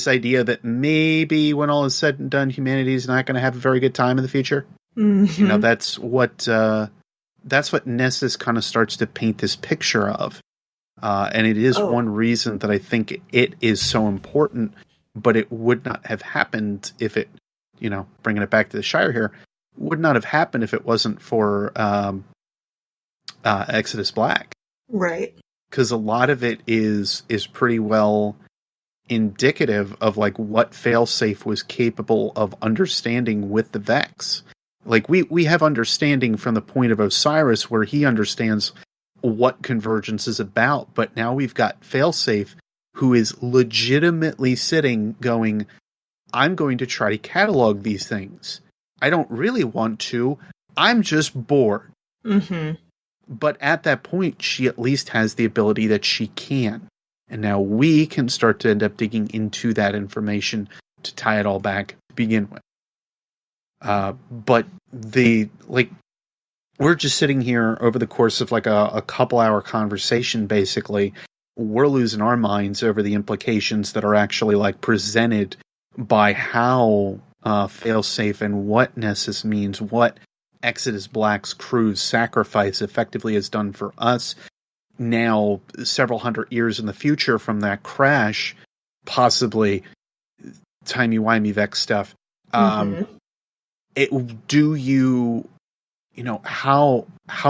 idea that maybe when all is said and done, humanity is not going to have a very good time in the future. Mm-hmm. You know, that's what Nessus kind of starts to paint this picture of. And it is one reason that I think it is so important, but it would not have happened if it, you know, bringing it back to the Shire here, would not have happened if it wasn't for Exodus Black. Right. Because a lot of it is pretty well indicative of like what Failsafe was capable of understanding with the Vex. Like we have understanding from the point of Osiris where he understands what convergence is about, but now we've got Failsafe who is legitimately sitting going, I'm going to try to catalog these things. I don't really want to. I'm just bored. Mm-hmm. But at that point, she at least has the ability that she can. And now we can start to end up digging into that information to tie it all back to begin with. But we're just sitting here over the course of like a couple hour conversation, basically. We're losing our minds over the implications that are actually like presented by how failsafe and what Nessus means, what Exodus Black's crew's sacrifice effectively has done for us. Now, several hundred years in the future from that crash, possibly timey-wimey Vex stuff. How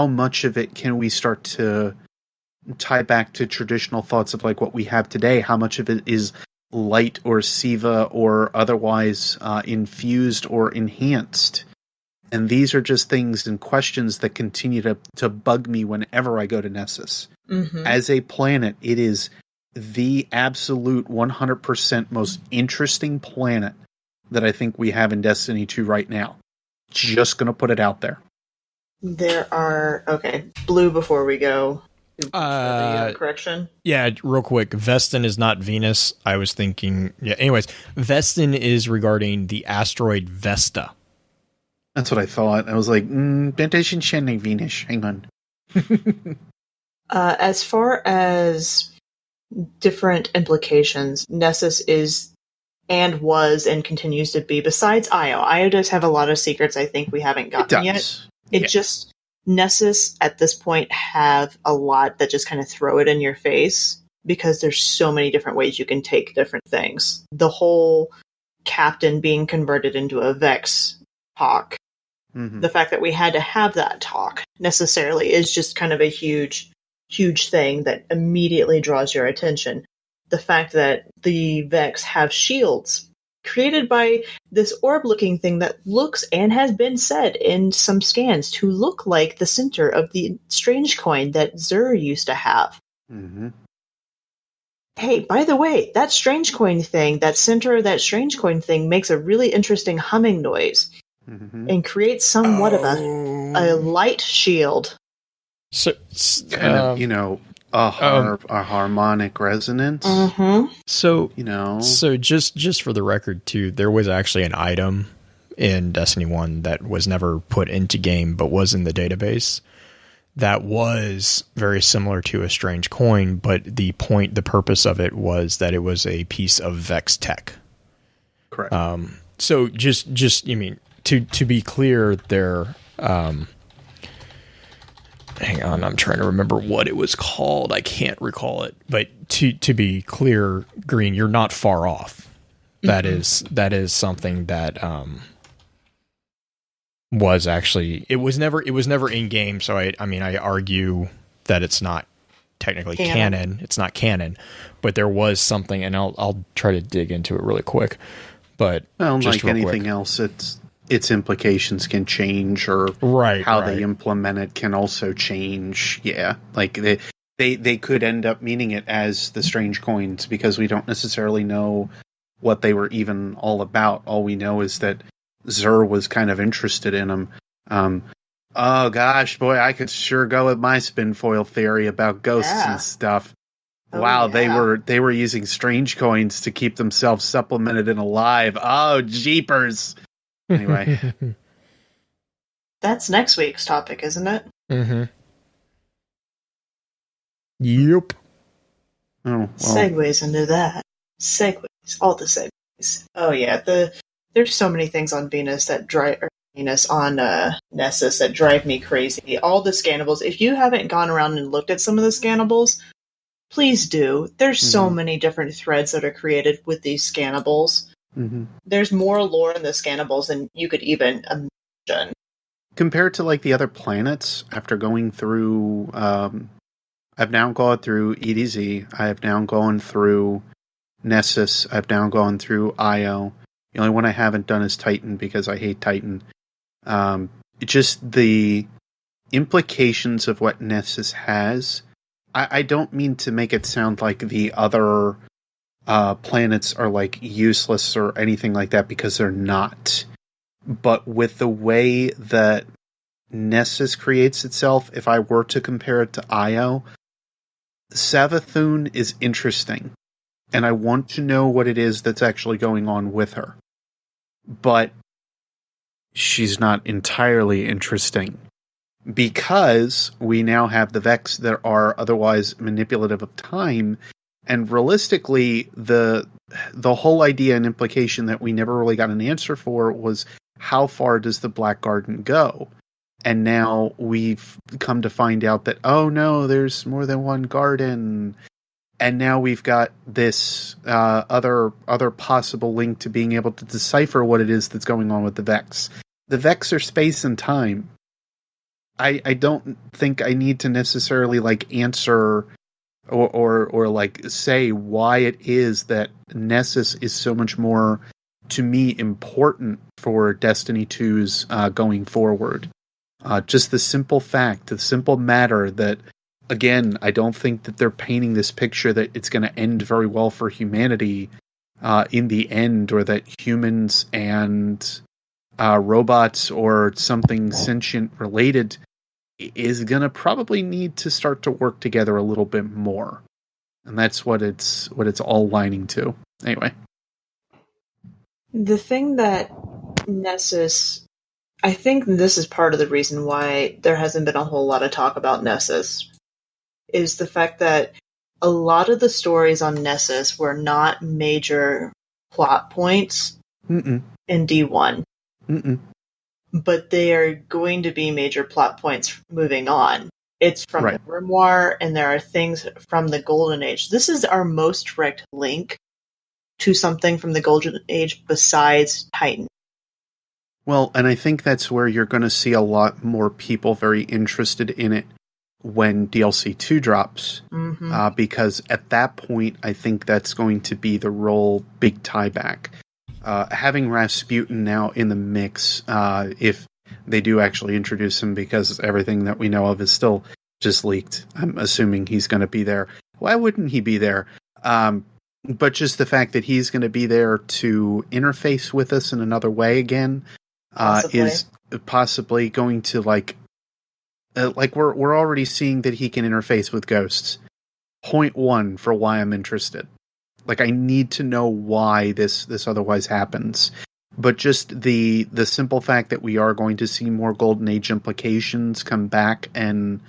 much of it can we start to tie back to traditional thoughts of like what we have today? How much of it is light or Siva or otherwise infused or enhanced? And these are just things and questions that continue to bug me whenever I go to Nessus. Mm-hmm. As a planet, it is the absolute 100% most interesting planet that I think we have in Destiny 2 right now. Just going to put it out there. There are... Okay, Blue, before we go. Correction. Yeah, real quick. Vestin is not Venus. I was thinking. Yeah. Anyways, Vestin is regarding the asteroid Vesta. That's what I thought. I was like, that isn't Shannon Venus. Hang on. As far as different implications, Nessus is and was and continues to be, besides Io. Io does have a lot of secrets I think we haven't gotten yet. Just Nessus at this point have a lot that just kind of throw it in your face because there's so many different ways you can take different things. The whole captain being converted into a Vex talk. Mm-hmm. The fact that we had to have that talk necessarily is just kind of a huge thing that immediately draws your attention. The fact that the Vex have shields created by this orb-looking thing that looks and has been said in some scans to look like the center of the strange coin that Zur used to have. Mm-hmm. Hey, by the way, that strange coin thing, that center of that strange coin thing makes a really interesting humming noise and creates somewhat of a light shield. So, kind of, a harmonic resonance. Mm-hmm. So just for the record too, there was actually an item in Destiny 1 that was never put into game but was in the database that was very similar to a strange coin, but the purpose of it was that it was a piece of Vex tech. Correct. So just you mean to be clear there, hang on, I'm trying to remember what it was called. I can't recall it. But to be clear, Green, you're not far off. Mm-hmm. That is something that was actually it was never in game. So I argue that it's not technically canon. It's not canon, but there was something, and I'll try to dig into it really quick. But like anything else, its implications can change, or how they implement it can also change. Yeah, like they could end up meaning it as the strange coins because we don't necessarily know what they were even all about. All we know is that Zur was kind of interested in them. Oh gosh, boy, I could sure go with my spin foil theory about ghosts and stuff. Wow, they were using strange coins to keep themselves supplemented and alive. Oh, jeepers. Anyway. That's next week's topic, isn't it? Mm-hmm. Yep. Oh, well. Segues into that. Segues. All the segues. Oh, yeah. There's so many things on Venus that Nessus that drive me crazy. All the scannables. If you haven't gone around and looked at some of the scannables, please do. There's so many different threads that are created with these scannables. Mm-hmm. There's more lore in the scannables than you could even imagine. Compared to like the other planets, after going through, I've now gone through EDZ. I have now gone through Nessus. I've now gone through Io. The only one I haven't done is Titan because I hate Titan. Just the implications of what Nessus has. I don't mean to make it sound like the other planets are like useless or anything like that, because they're not. But with the way that Nessus creates itself, if I were to compare it to Io, Savathun is interesting. And I want to know what it is that's actually going on with her. But she's not entirely interesting. Because we now have the Vex that are otherwise manipulative of time, and realistically, the whole idea and implication that we never really got an answer for was how far does the Black Garden go? And now we've come to find out that, oh no, there's more than one garden. And now we've got this other possible link to being able to decipher what it is that's going on with the Vex. The Vex are space and time. I don't think I need to necessarily like answer or like say why it is that Nessus is so much more, to me, important for Destiny 2's going forward. Just the simple fact, the simple matter that, again, I don't think that they're painting this picture that it's going to end very well for humanity in the end, or that humans and robots or something sentient related is going to probably need to start to work together a little bit more. And that's what it's all lining to. Anyway. The thing that Nessus, I think this is part of the reason why there hasn't been a whole lot of talk about Nessus, is the fact that a lot of the stories on Nessus were not major plot points in D1. But they are going to be major plot points moving on. It's from the Grimoire, and there are things from the Golden Age. This is our most direct link to something from the Golden Age besides Titan. Well, and I think that's where you're going to see a lot more people very interested in it when DLC 2 drops. Because at that point, I think that's going to be the real big tieback. Having Rasputin now in the mix, if they do actually introduce him, because everything that we know of is still just leaked. I'm assuming he's going to be there. Why wouldn't he be there? But just the fact that he's going to be there to interface with us in another way again is possibly going to we're already seeing that he can interface with ghosts. Point one for why I'm interested. I need to know why this otherwise happens. But just the simple fact that we are going to see more Golden Age implications come back and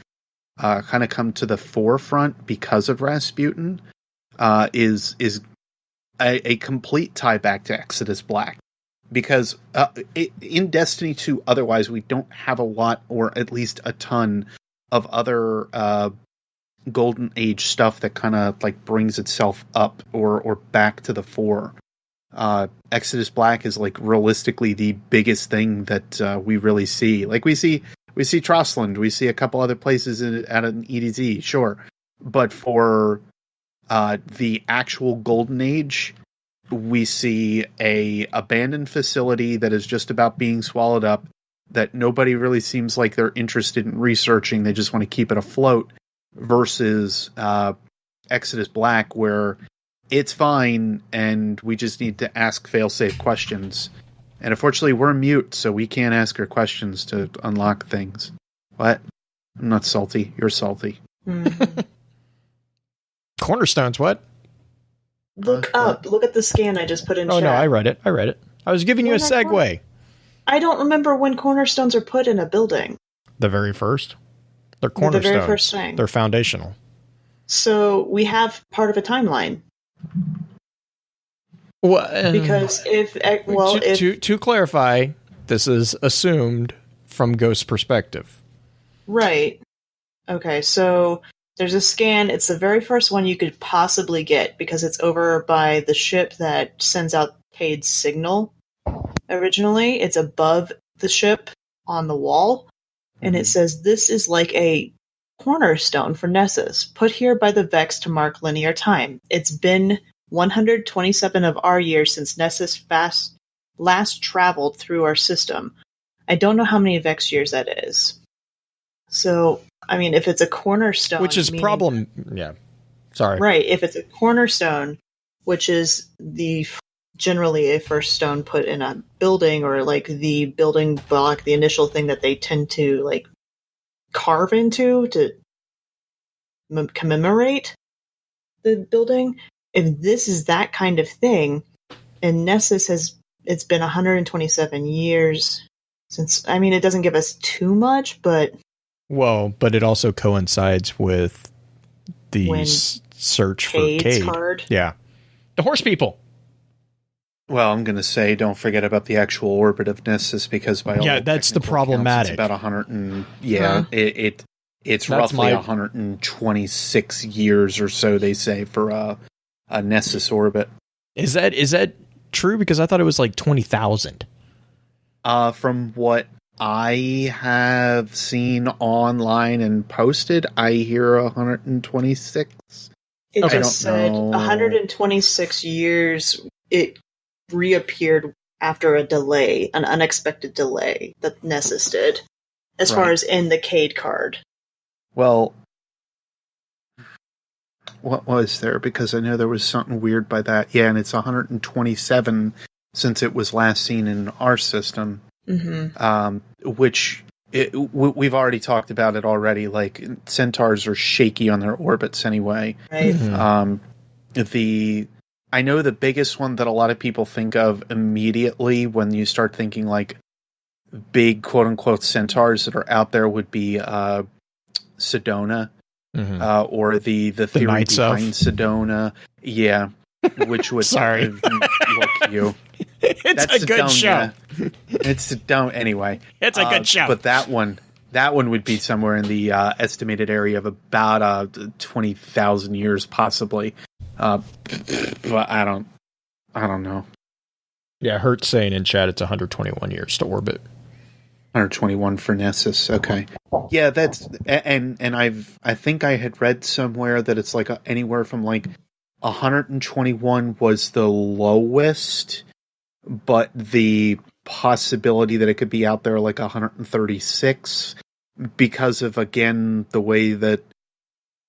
kind of come to the forefront because of Rasputin is a complete tie back to Exodus Black. Because in Destiny 2, otherwise, we don't have a lot, or at least a ton, of other Golden Age stuff that kind of brings itself up or back to the fore. Exodus Black is realistically the biggest thing that we really see. We see Trostland, we see a couple other places at an EDZ, sure, but for the actual Golden Age, we see a abandoned facility that is just about being swallowed up, that nobody really seems like they're interested in researching. They just want to keep it afloat, versus Exodus Black, where it's fine and we just need to ask fail-safe questions. And unfortunately, we're mute, so we can't ask her questions to unlock things. What? I'm not salty. You're salty. Cornerstones, what? Look up. Look at the scan I just put in chat. Oh, no, I read it. I was giving you a segue. I don't remember when cornerstones are put in a building. The very first. They're cornerstones. The very first thing. They're foundational. So we have part of a timeline. Well, because to clarify, this is assumed from Ghost's perspective. Right. Okay, so there's a scan. It's the very first one you could possibly get because it's over by the ship that sends out Cade's signal. Originally, it's above the ship on the wall, and it says, "This is like a cornerstone for Nessus, put here by the Vex to mark linear time. It's been 127 of our years since Nessus last traveled through our system. I don't know how many Vex years that is." So, I mean, if it's a cornerstone... Which is yeah. Sorry. Right, if it's a cornerstone, which is generally a first stone put in a building, or the building block, the initial thing that they tend to carve into to commemorate the building. If this is that kind of thing, and Nessus it's been 127 years since, I mean, it doesn't give us too much, but... Well, but it also coincides with the search for Cade. Card. Yeah. The horse people. Well, I'm going to say, don't forget about the actual orbit of Nessus, because by all that's the problematic. It's about 100 and it's roughly 126 years or so, they say, for a Nessus orbit. Is that true? Because I thought it was 20,000. From what I have seen online and posted, I hear 126. It just said 126 years. It reappeared after a delay, an unexpected delay that Nessus did, as far as in the Cade card. Well, what was there? Because I know there was something weird by that. Yeah, and it's 127 since it was last seen in our system. Mm-hmm. Which we've already talked about it already. Like, centaurs are shaky on their orbits anyway. Right. I know the biggest one that a lot of people think of immediately when you start thinking like big quote unquote centaurs that are out there would be Sedona, or the theory Knights behind of Sedona. Yeah. Which would Sorry. Look, you. It's a good show. It's anyway. It's a good show. But that one would be somewhere in the estimated area of about 20,000 years, possibly. But I don't know. Yeah, Hertz saying in chat it's 121 years to orbit. 121 for Nessus. Okay. Yeah, that's and I think I had read somewhere that it's like anywhere from like 121 was the lowest, but the possibility that it could be out there like 136 because of, again, the way that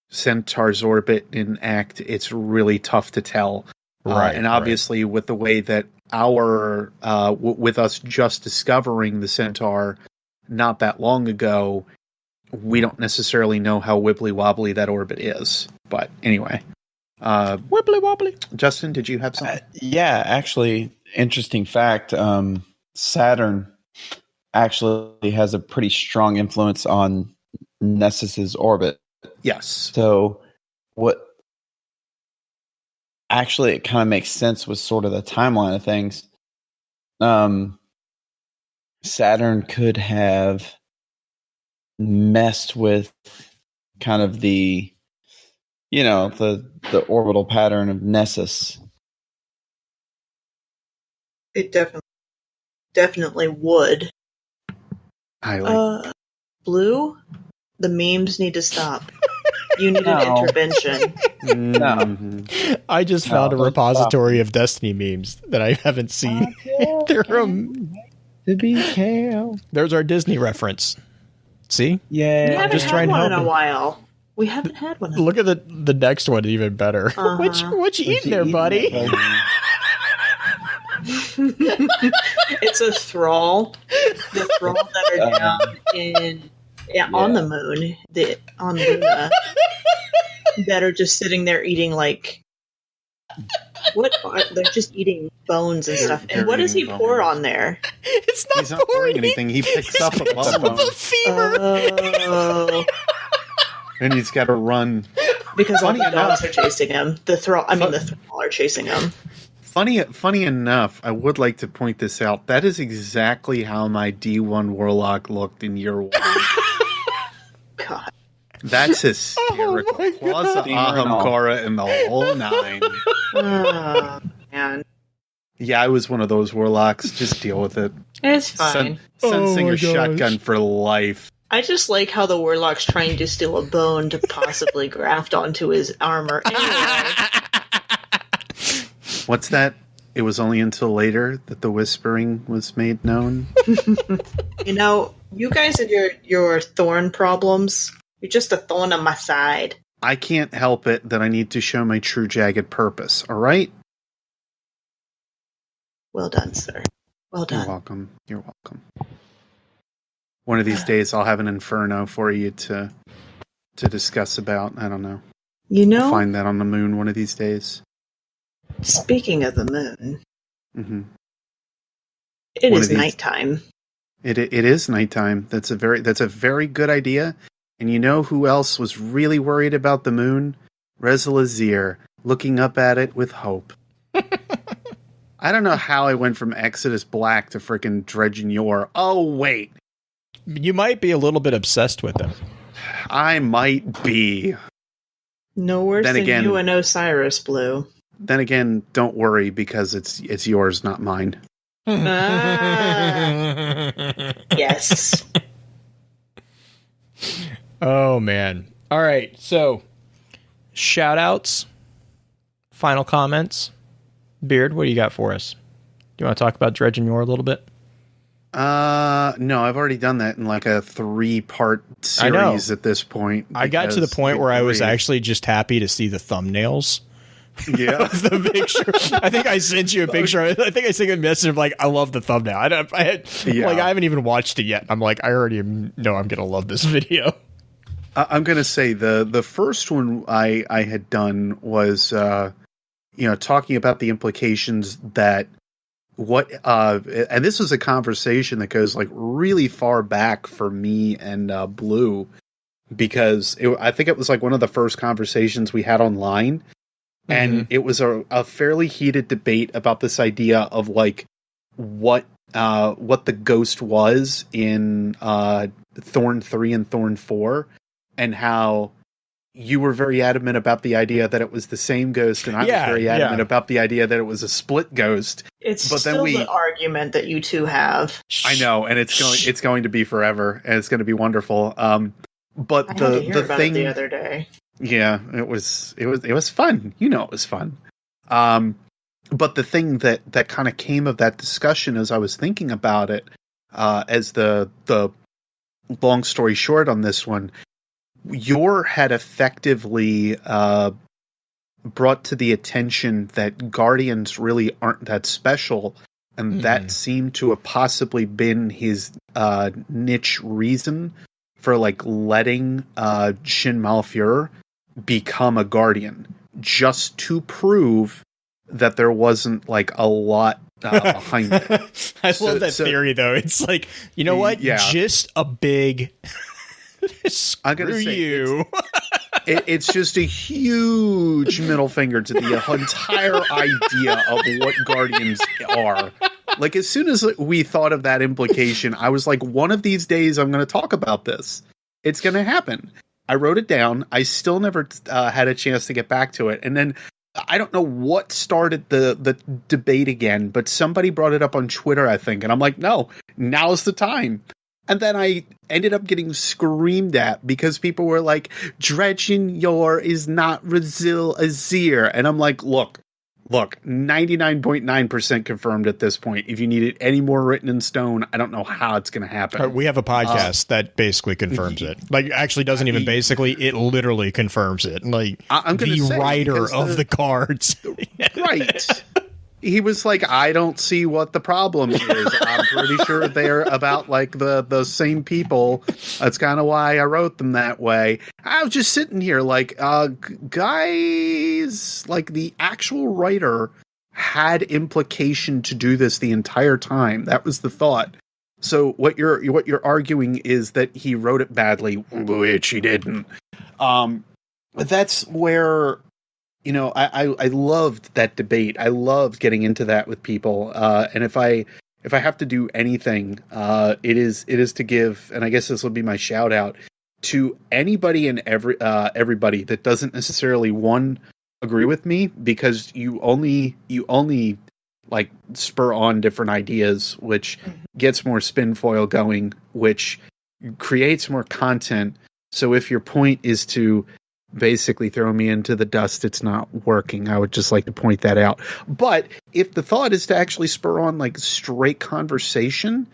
centaurs orbit and act, it's really tough to tell. Right. And obviously with the way that our with us just discovering the centaur not that long ago, we don't necessarily know how wibbly wobbly that orbit is. But anyway. Wibbly wobbly. Justin, did you have something? Yeah, actually, interesting fact. Saturn actually has a pretty strong influence on Nessus's orbit. Yes. So actually, it kind of makes sense with sort of the timeline of things. Saturn could have messed with kind of the orbital pattern of Nessus. It definitely would. Blue, the memes need to stop. You need an intervention. No. I just found a repository of Destiny memes that I haven't seen. There's our Disney reference. See? Yeah. We haven't just had trying to one help in a him. while. We haven't had one. Look at the next one, even better. What you eating there, buddy? It's a thrall. The thrall that are down on the moon, on Luna, that are just sitting there eating like they're just eating bones and stuff. And what does he pour on there? It's He's not pouring anything. He picks up a bone. the femur. Oh. And he's got to run. Because all the dogs are chasing him. The thrall are chasing him. Funny enough, I would like to point this out. That is exactly how my D1 Warlock looked in year 1. God. That's hysterical. Oh Plus Ahamkara and the whole 9. Oh, man. Yeah, I was one of those Warlocks. Just deal with it. It's fine. Sunsinger shotgun for life. I just like how the Warlock's trying to steal a bone to possibly graft onto his armor. Anyway. What's that? It was only until later that the whispering was made known. You guys and your thorn problems, you're just a thorn on my side. I can't help it that I need to show my true jagged purpose, all right? Well done, sir. Well done. You're welcome. One of these days I'll have an inferno for you to discuss about. I don't know. I'll find that on the moon one of these days. Speaking of the moon, It is nighttime. It is nighttime. That's a very good idea. And you know who else was really worried about the moon? Reza Lazir, looking up at it with hope. I don't know how I went from Exodus Black to frickin' Dredgen Yor. Oh, wait. You might be a little bit obsessed with them. I might be. No worse than you and Osiris, Blue. Then again, don't worry, because it's yours, not mine. Yes. Oh, man. All right, so shout-outs, final comments. Beard, what do you got for us? Do you want to talk about Dredgen Yor a little bit? No, I've already done that in like a 3-part series at this point. I got to the point where I was actually just happy to see the thumbnails Yeah. of the picture. I think I sent you a picture. I think I sent you a message of like, I love the thumbnail. I haven't even watched it yet. I'm like, I already know I'm gonna love this video. I'm gonna say the first one I had done was talking about the implications that and this was a conversation that goes like really far back for me and Blue, because I think it was like one of the first conversations we had online. And it was a fairly heated debate about this idea of like what the ghost was in Thorn 3 and Thorn 4, and how you were very adamant about the idea that it was the same ghost, and I was very adamant about the idea that it was a split ghost. It's still the argument that you two have. I know, and it's going to be forever, and it's going to be wonderful. But the thing the other day. Yeah, it was fun. It was fun. But the thing that kind of came of that discussion as I was thinking about it, as the long story short on this one, Yor had effectively brought to the attention that Guardians really aren't that special, and that seemed to have possibly been his niche reason for like letting Shin Malfur become a Guardian, just to prove that there wasn't like a lot behind it. I love that theory, though. It's like, you know what? Yeah. Just a big screw you. It's just a huge middle finger to the entire idea of what Guardians are. Like, as soon as we thought of that implication, I was like, one of these days I'm going to talk about this. It's going to happen. I wrote it down. I still never had a chance to get back to it. And then I don't know what started the debate again, but somebody brought it up on Twitter, I think. And I'm like, no, now's the time. And then I ended up getting screamed at because people were like, Dredgen Yor is not Razil Azir. And I'm like, look, 99.9% confirmed at this point. If you needed any more written in stone, I don't know how it's going to happen. We have a podcast that basically confirms it. Like, actually doesn't even basically, it literally confirms it. Like, I'm the writer of the cards. Right. He was like, I don't see what the problem is. I'm pretty sure they're about like the same people. That's kind of why I wrote them that way. I was just sitting here like, guys, like the actual writer had implication to do this the entire time. That was the thought. So what you're arguing is that he wrote it badly, which he didn't. That's where, I loved that debate. I loved getting into that with people. And if I have to do anything, it is to give, and I guess this will be my shout out to anybody and everybody that doesn't necessarily agree with me, because you only like spur on different ideas, which gets more spin foil going, which creates more content. So if your point is to basically throw me into the dust, it's not working. I would just like to point that out. But if the thought is to actually spur on like straight conversation,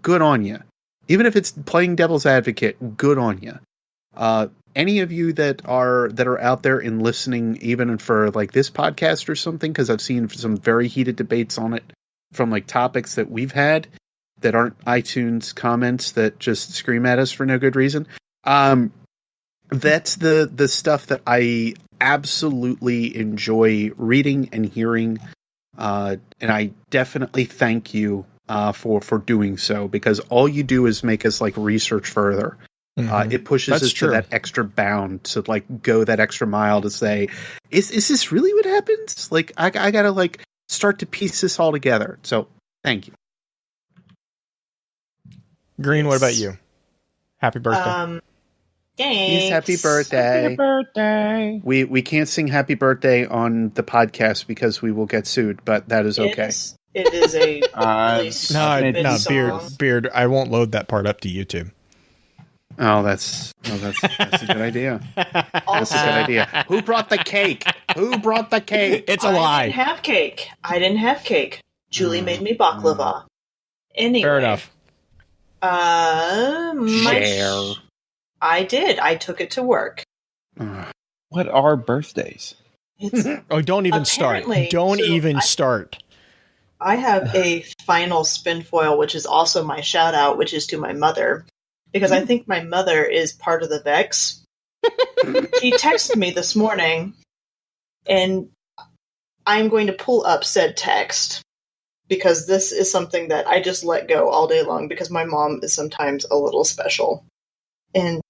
good on you. Even if it's playing devil's advocate, good on you. Any of you that are out there and listening, even for like this podcast or something, because I've seen some very heated debates on it from like topics that we've had that aren't iTunes comments that just scream at us for no good reason. That's the stuff that I absolutely enjoy reading and hearing, and I definitely thank you for doing so, because all you do is make us like research further. It pushes us to that extra bound, to like go that extra mile to say, is this really what happens? Like I gotta like start to piece this all together. So thank you. Green, what about you? Happy birthday. Thanks. Happy birthday. Happy birthday. We can't sing happy birthday on the podcast because we will get sued, but that is okay. It is a really no, song. Beard, I won't load that part up to YouTube. Oh, that's a good idea. That's a good idea. Who brought the cake? It's a lie. I didn't have cake. Julie made me baklava. Anyway. Fair enough. I did. I took it to work. What are birthdays? Oh, don't even start. Don't even start. I have a final spin foil, which is also my shout out, which is to my mother. Because I think my mother is part of the Vex. She texted me this morning, and I'm going to pull up said text. Because this is something that I just let go all day long because my mom is sometimes a little special. And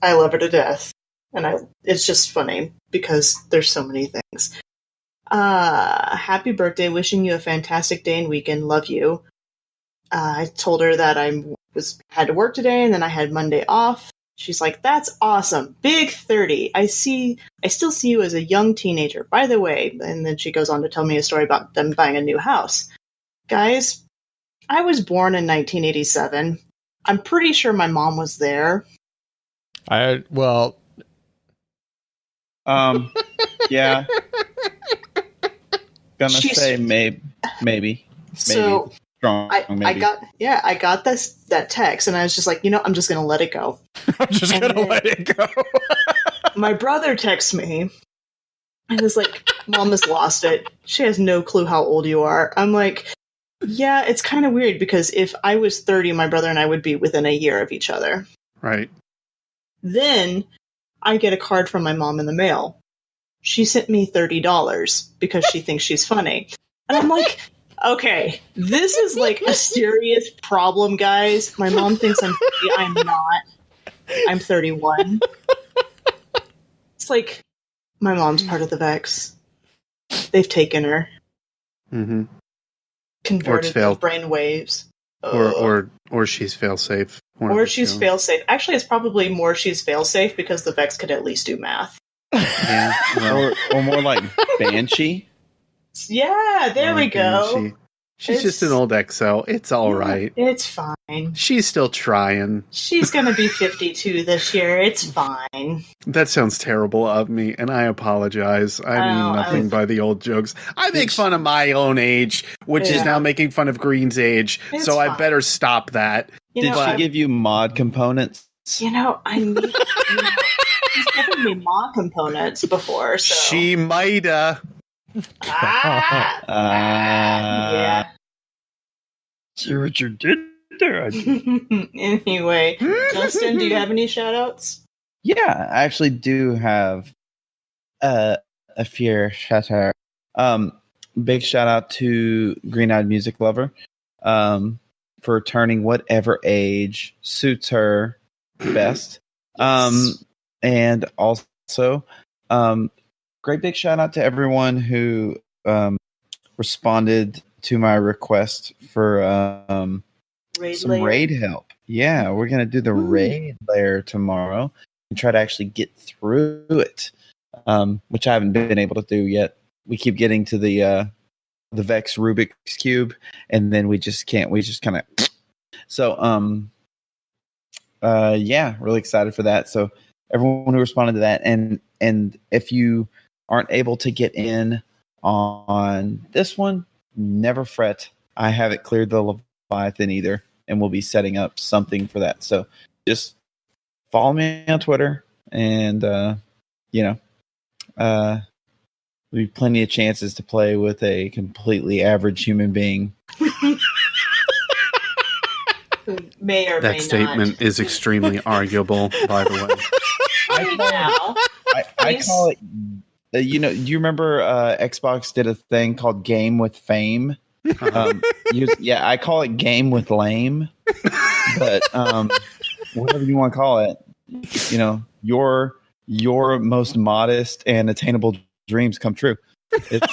I love her to death. And it's just funny because there's so many things. Happy birthday, wishing you a fantastic day and weekend, love you. I told her that I had to work today and then I had Monday off. She's like, that's awesome. Big 30. I still see you as a young teenager, by the way. And then she goes on to tell me a story about them buying a new house. Guys, I was born in 1987. I'm pretty sure my mom was there. Yeah. Gonna say maybe. So Strong, maybe. I got that text, and I was just like, I'm just gonna let it go. I'm just gonna let it go. My brother texts me, and is like, Mom has lost it. She has no clue how old you are. I'm like, yeah, it's kind of weird because if I was 30, my brother and I would be within a year of each other. Right. Then I get a card from my mom in the mail. She sent me $30 because she thinks she's funny. And I'm like, okay, this is like a serious problem, guys. My mom thinks I'm 30. I'm not. I'm 31. It's like, my mom's part of the Vex. They've taken her. Mm-hmm. Converted her brain waves. Or she's fail-safe. Or she's fail-safe. Actually, it's probably more she's fail-safe because the Vex could at least do math. Yeah, well, or more like Banshee. Yeah, there we go. She's just an old XO. It's all right. It's fine. She's still trying. She's going to be 52 this year. It's fine. That sounds terrible of me, and I apologize. I mean nothing by the old jokes. I make fun of my own age, which is now making fun of Green's age, so I better stop that. Did she give you mod components? She's given me mod components before, so... She mighta. Yeah. See what you did there. Anyway, Justin, do you have any shout-outs? Yeah, I actually do have a few shout-out. Big shout-out to Green-Eyed Music Lover for turning whatever age suits her best. And also, great big shout out to everyone who responded to my request for raid help. Yeah, we're gonna do the raid layer tomorrow and try to actually get through it, which I haven't been able to do yet. We keep getting to the Vex Rubik's Cube, and then we just can't. We just kind of so yeah, really excited for that. So everyone who responded to that, and if you aren't able to get in on this one, never fret. I haven't cleared the Leviathan either, and we'll be setting up something for that. So just follow me on Twitter, and there'll be plenty of chances to play with a completely average human being. May or that may statement not. Is extremely arguable, by the way. I call it. Do you remember Xbox did a thing called Game with Fame? I call it Game with Lame. But whatever you want to call it, your most modest and attainable dreams come true. It's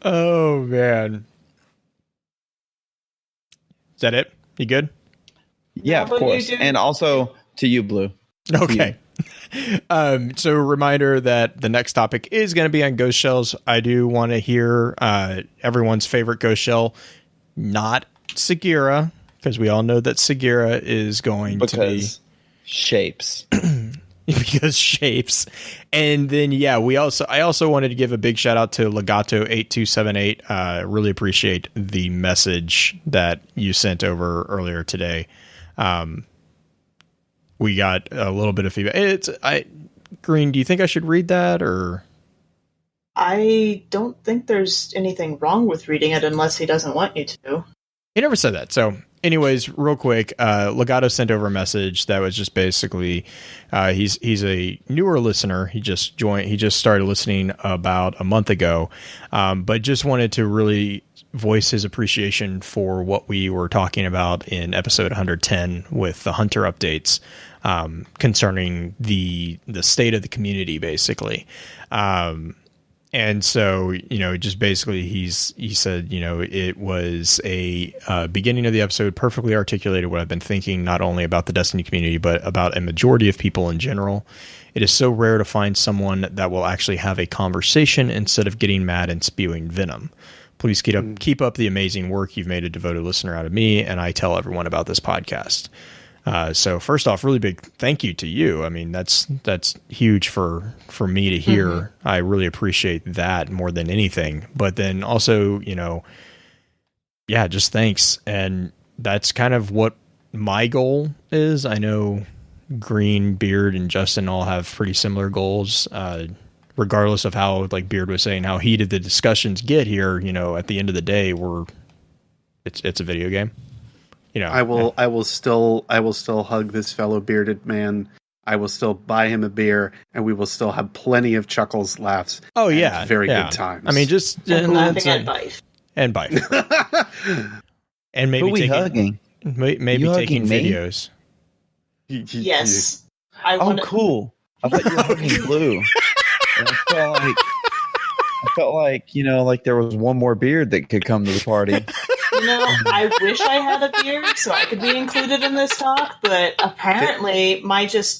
Oh man, is that it? You good? Yeah, of course. And also to you, Blue. Okay. So reminder that the next topic is going to be on ghost shells. I do want to hear everyone's favorite ghost shell, not Segura, because we all know that Segura is going to be shapes. Because shapes. And then I also wanted to give a big shout out to Legato8278. Really appreciate the message that you sent over earlier today. we got a little bit of feedback. Green, do you think I should read that, or? I don't think there's anything wrong with reading it unless he doesn't want you to. He never said that. So anyways, real quick, Legato sent over a message that was just basically, he's a newer listener. He just started listening about a month ago, but just wanted to really voice his appreciation for what we were talking about in episode 110 with the Hunter updates, concerning the state of the community, basically. And so, just basically he said, it was a beginning of the episode perfectly articulated what I've been thinking, not only about the Destiny community, but about a majority of people in general. It is so rare to find someone that will actually have a conversation instead of getting mad and spewing venom. Please keep up the amazing work. You've made a devoted listener out of me, and I tell everyone about this podcast. So first off, really big thank you to you. I mean, that's huge for me to hear. Mm-hmm. I really appreciate that more than anything. But then also, just thanks. And that's kind of what my goal is. I know Green, Beard, and Justin all have pretty similar goals. Regardless of how, like Beard was saying, how heated the discussions get here, at the end of the day, it's a video game. I will still hug this fellow bearded man. I will still buy him a beer, and we will still have plenty of chuckles, laughs. Oh yeah, very good times. I mean, just laughing and Bife. And Bife. And maybe hugging. Maybe taking videos. Yes. Cool. I thought you were hugging Blue. And I felt like like there was one more beard that could come to the party. I wish I had a beard so I could be included in this talk, but apparently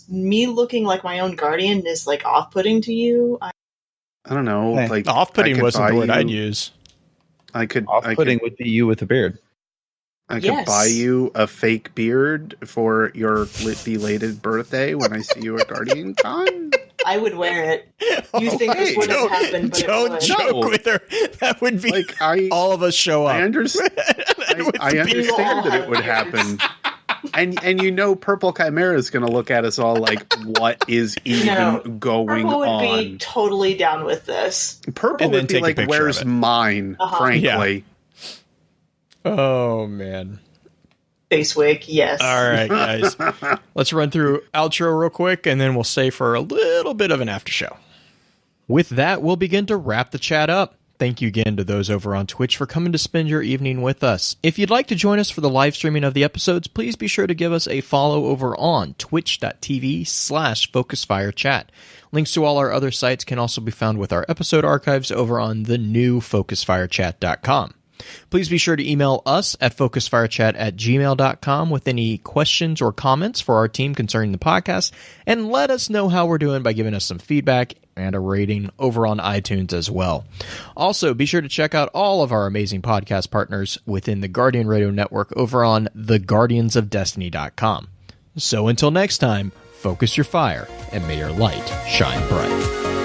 me looking like my own guardian is like off-putting to you. I don't know. Hey, like off-putting wasn't the word I'd use. Off-putting would be you with a beard. I could buy you a fake beard for your belated birthday when I see you at Guardian Con. I would wear it. You think this would have happened, but don't joke with her. That would be all of us show up. I understand that it would happen. And Purple Chimera is going to look at us all like, what is even going Purple on? Purple would be totally down with this. Purple would be like, where's mine, frankly. Yeah. Oh, man. Face wig, yes. All right, guys. Let's run through outro real quick, and then we'll stay for a little bit of an after show. With that, we'll begin to wrap the chat up. Thank you again to those over on Twitch for coming to spend your evening with us. If you'd like to join us for the live streaming of the episodes, please be sure to give us a follow over on twitch.tv/FocusFireChat. Links to all our other sites can also be found with our episode archives over on the new FocusFireChat.com. Please be sure to email us at focusfirechat@gmail.com with any questions or comments for our team concerning the podcast, and let us know how we're doing by giving us some feedback and a rating over on iTunes as well. Also, be sure to check out all of our amazing podcast partners within the Guardian Radio Network over on theguardiansofdestiny.com. So until next time, focus your fire and may your light shine bright.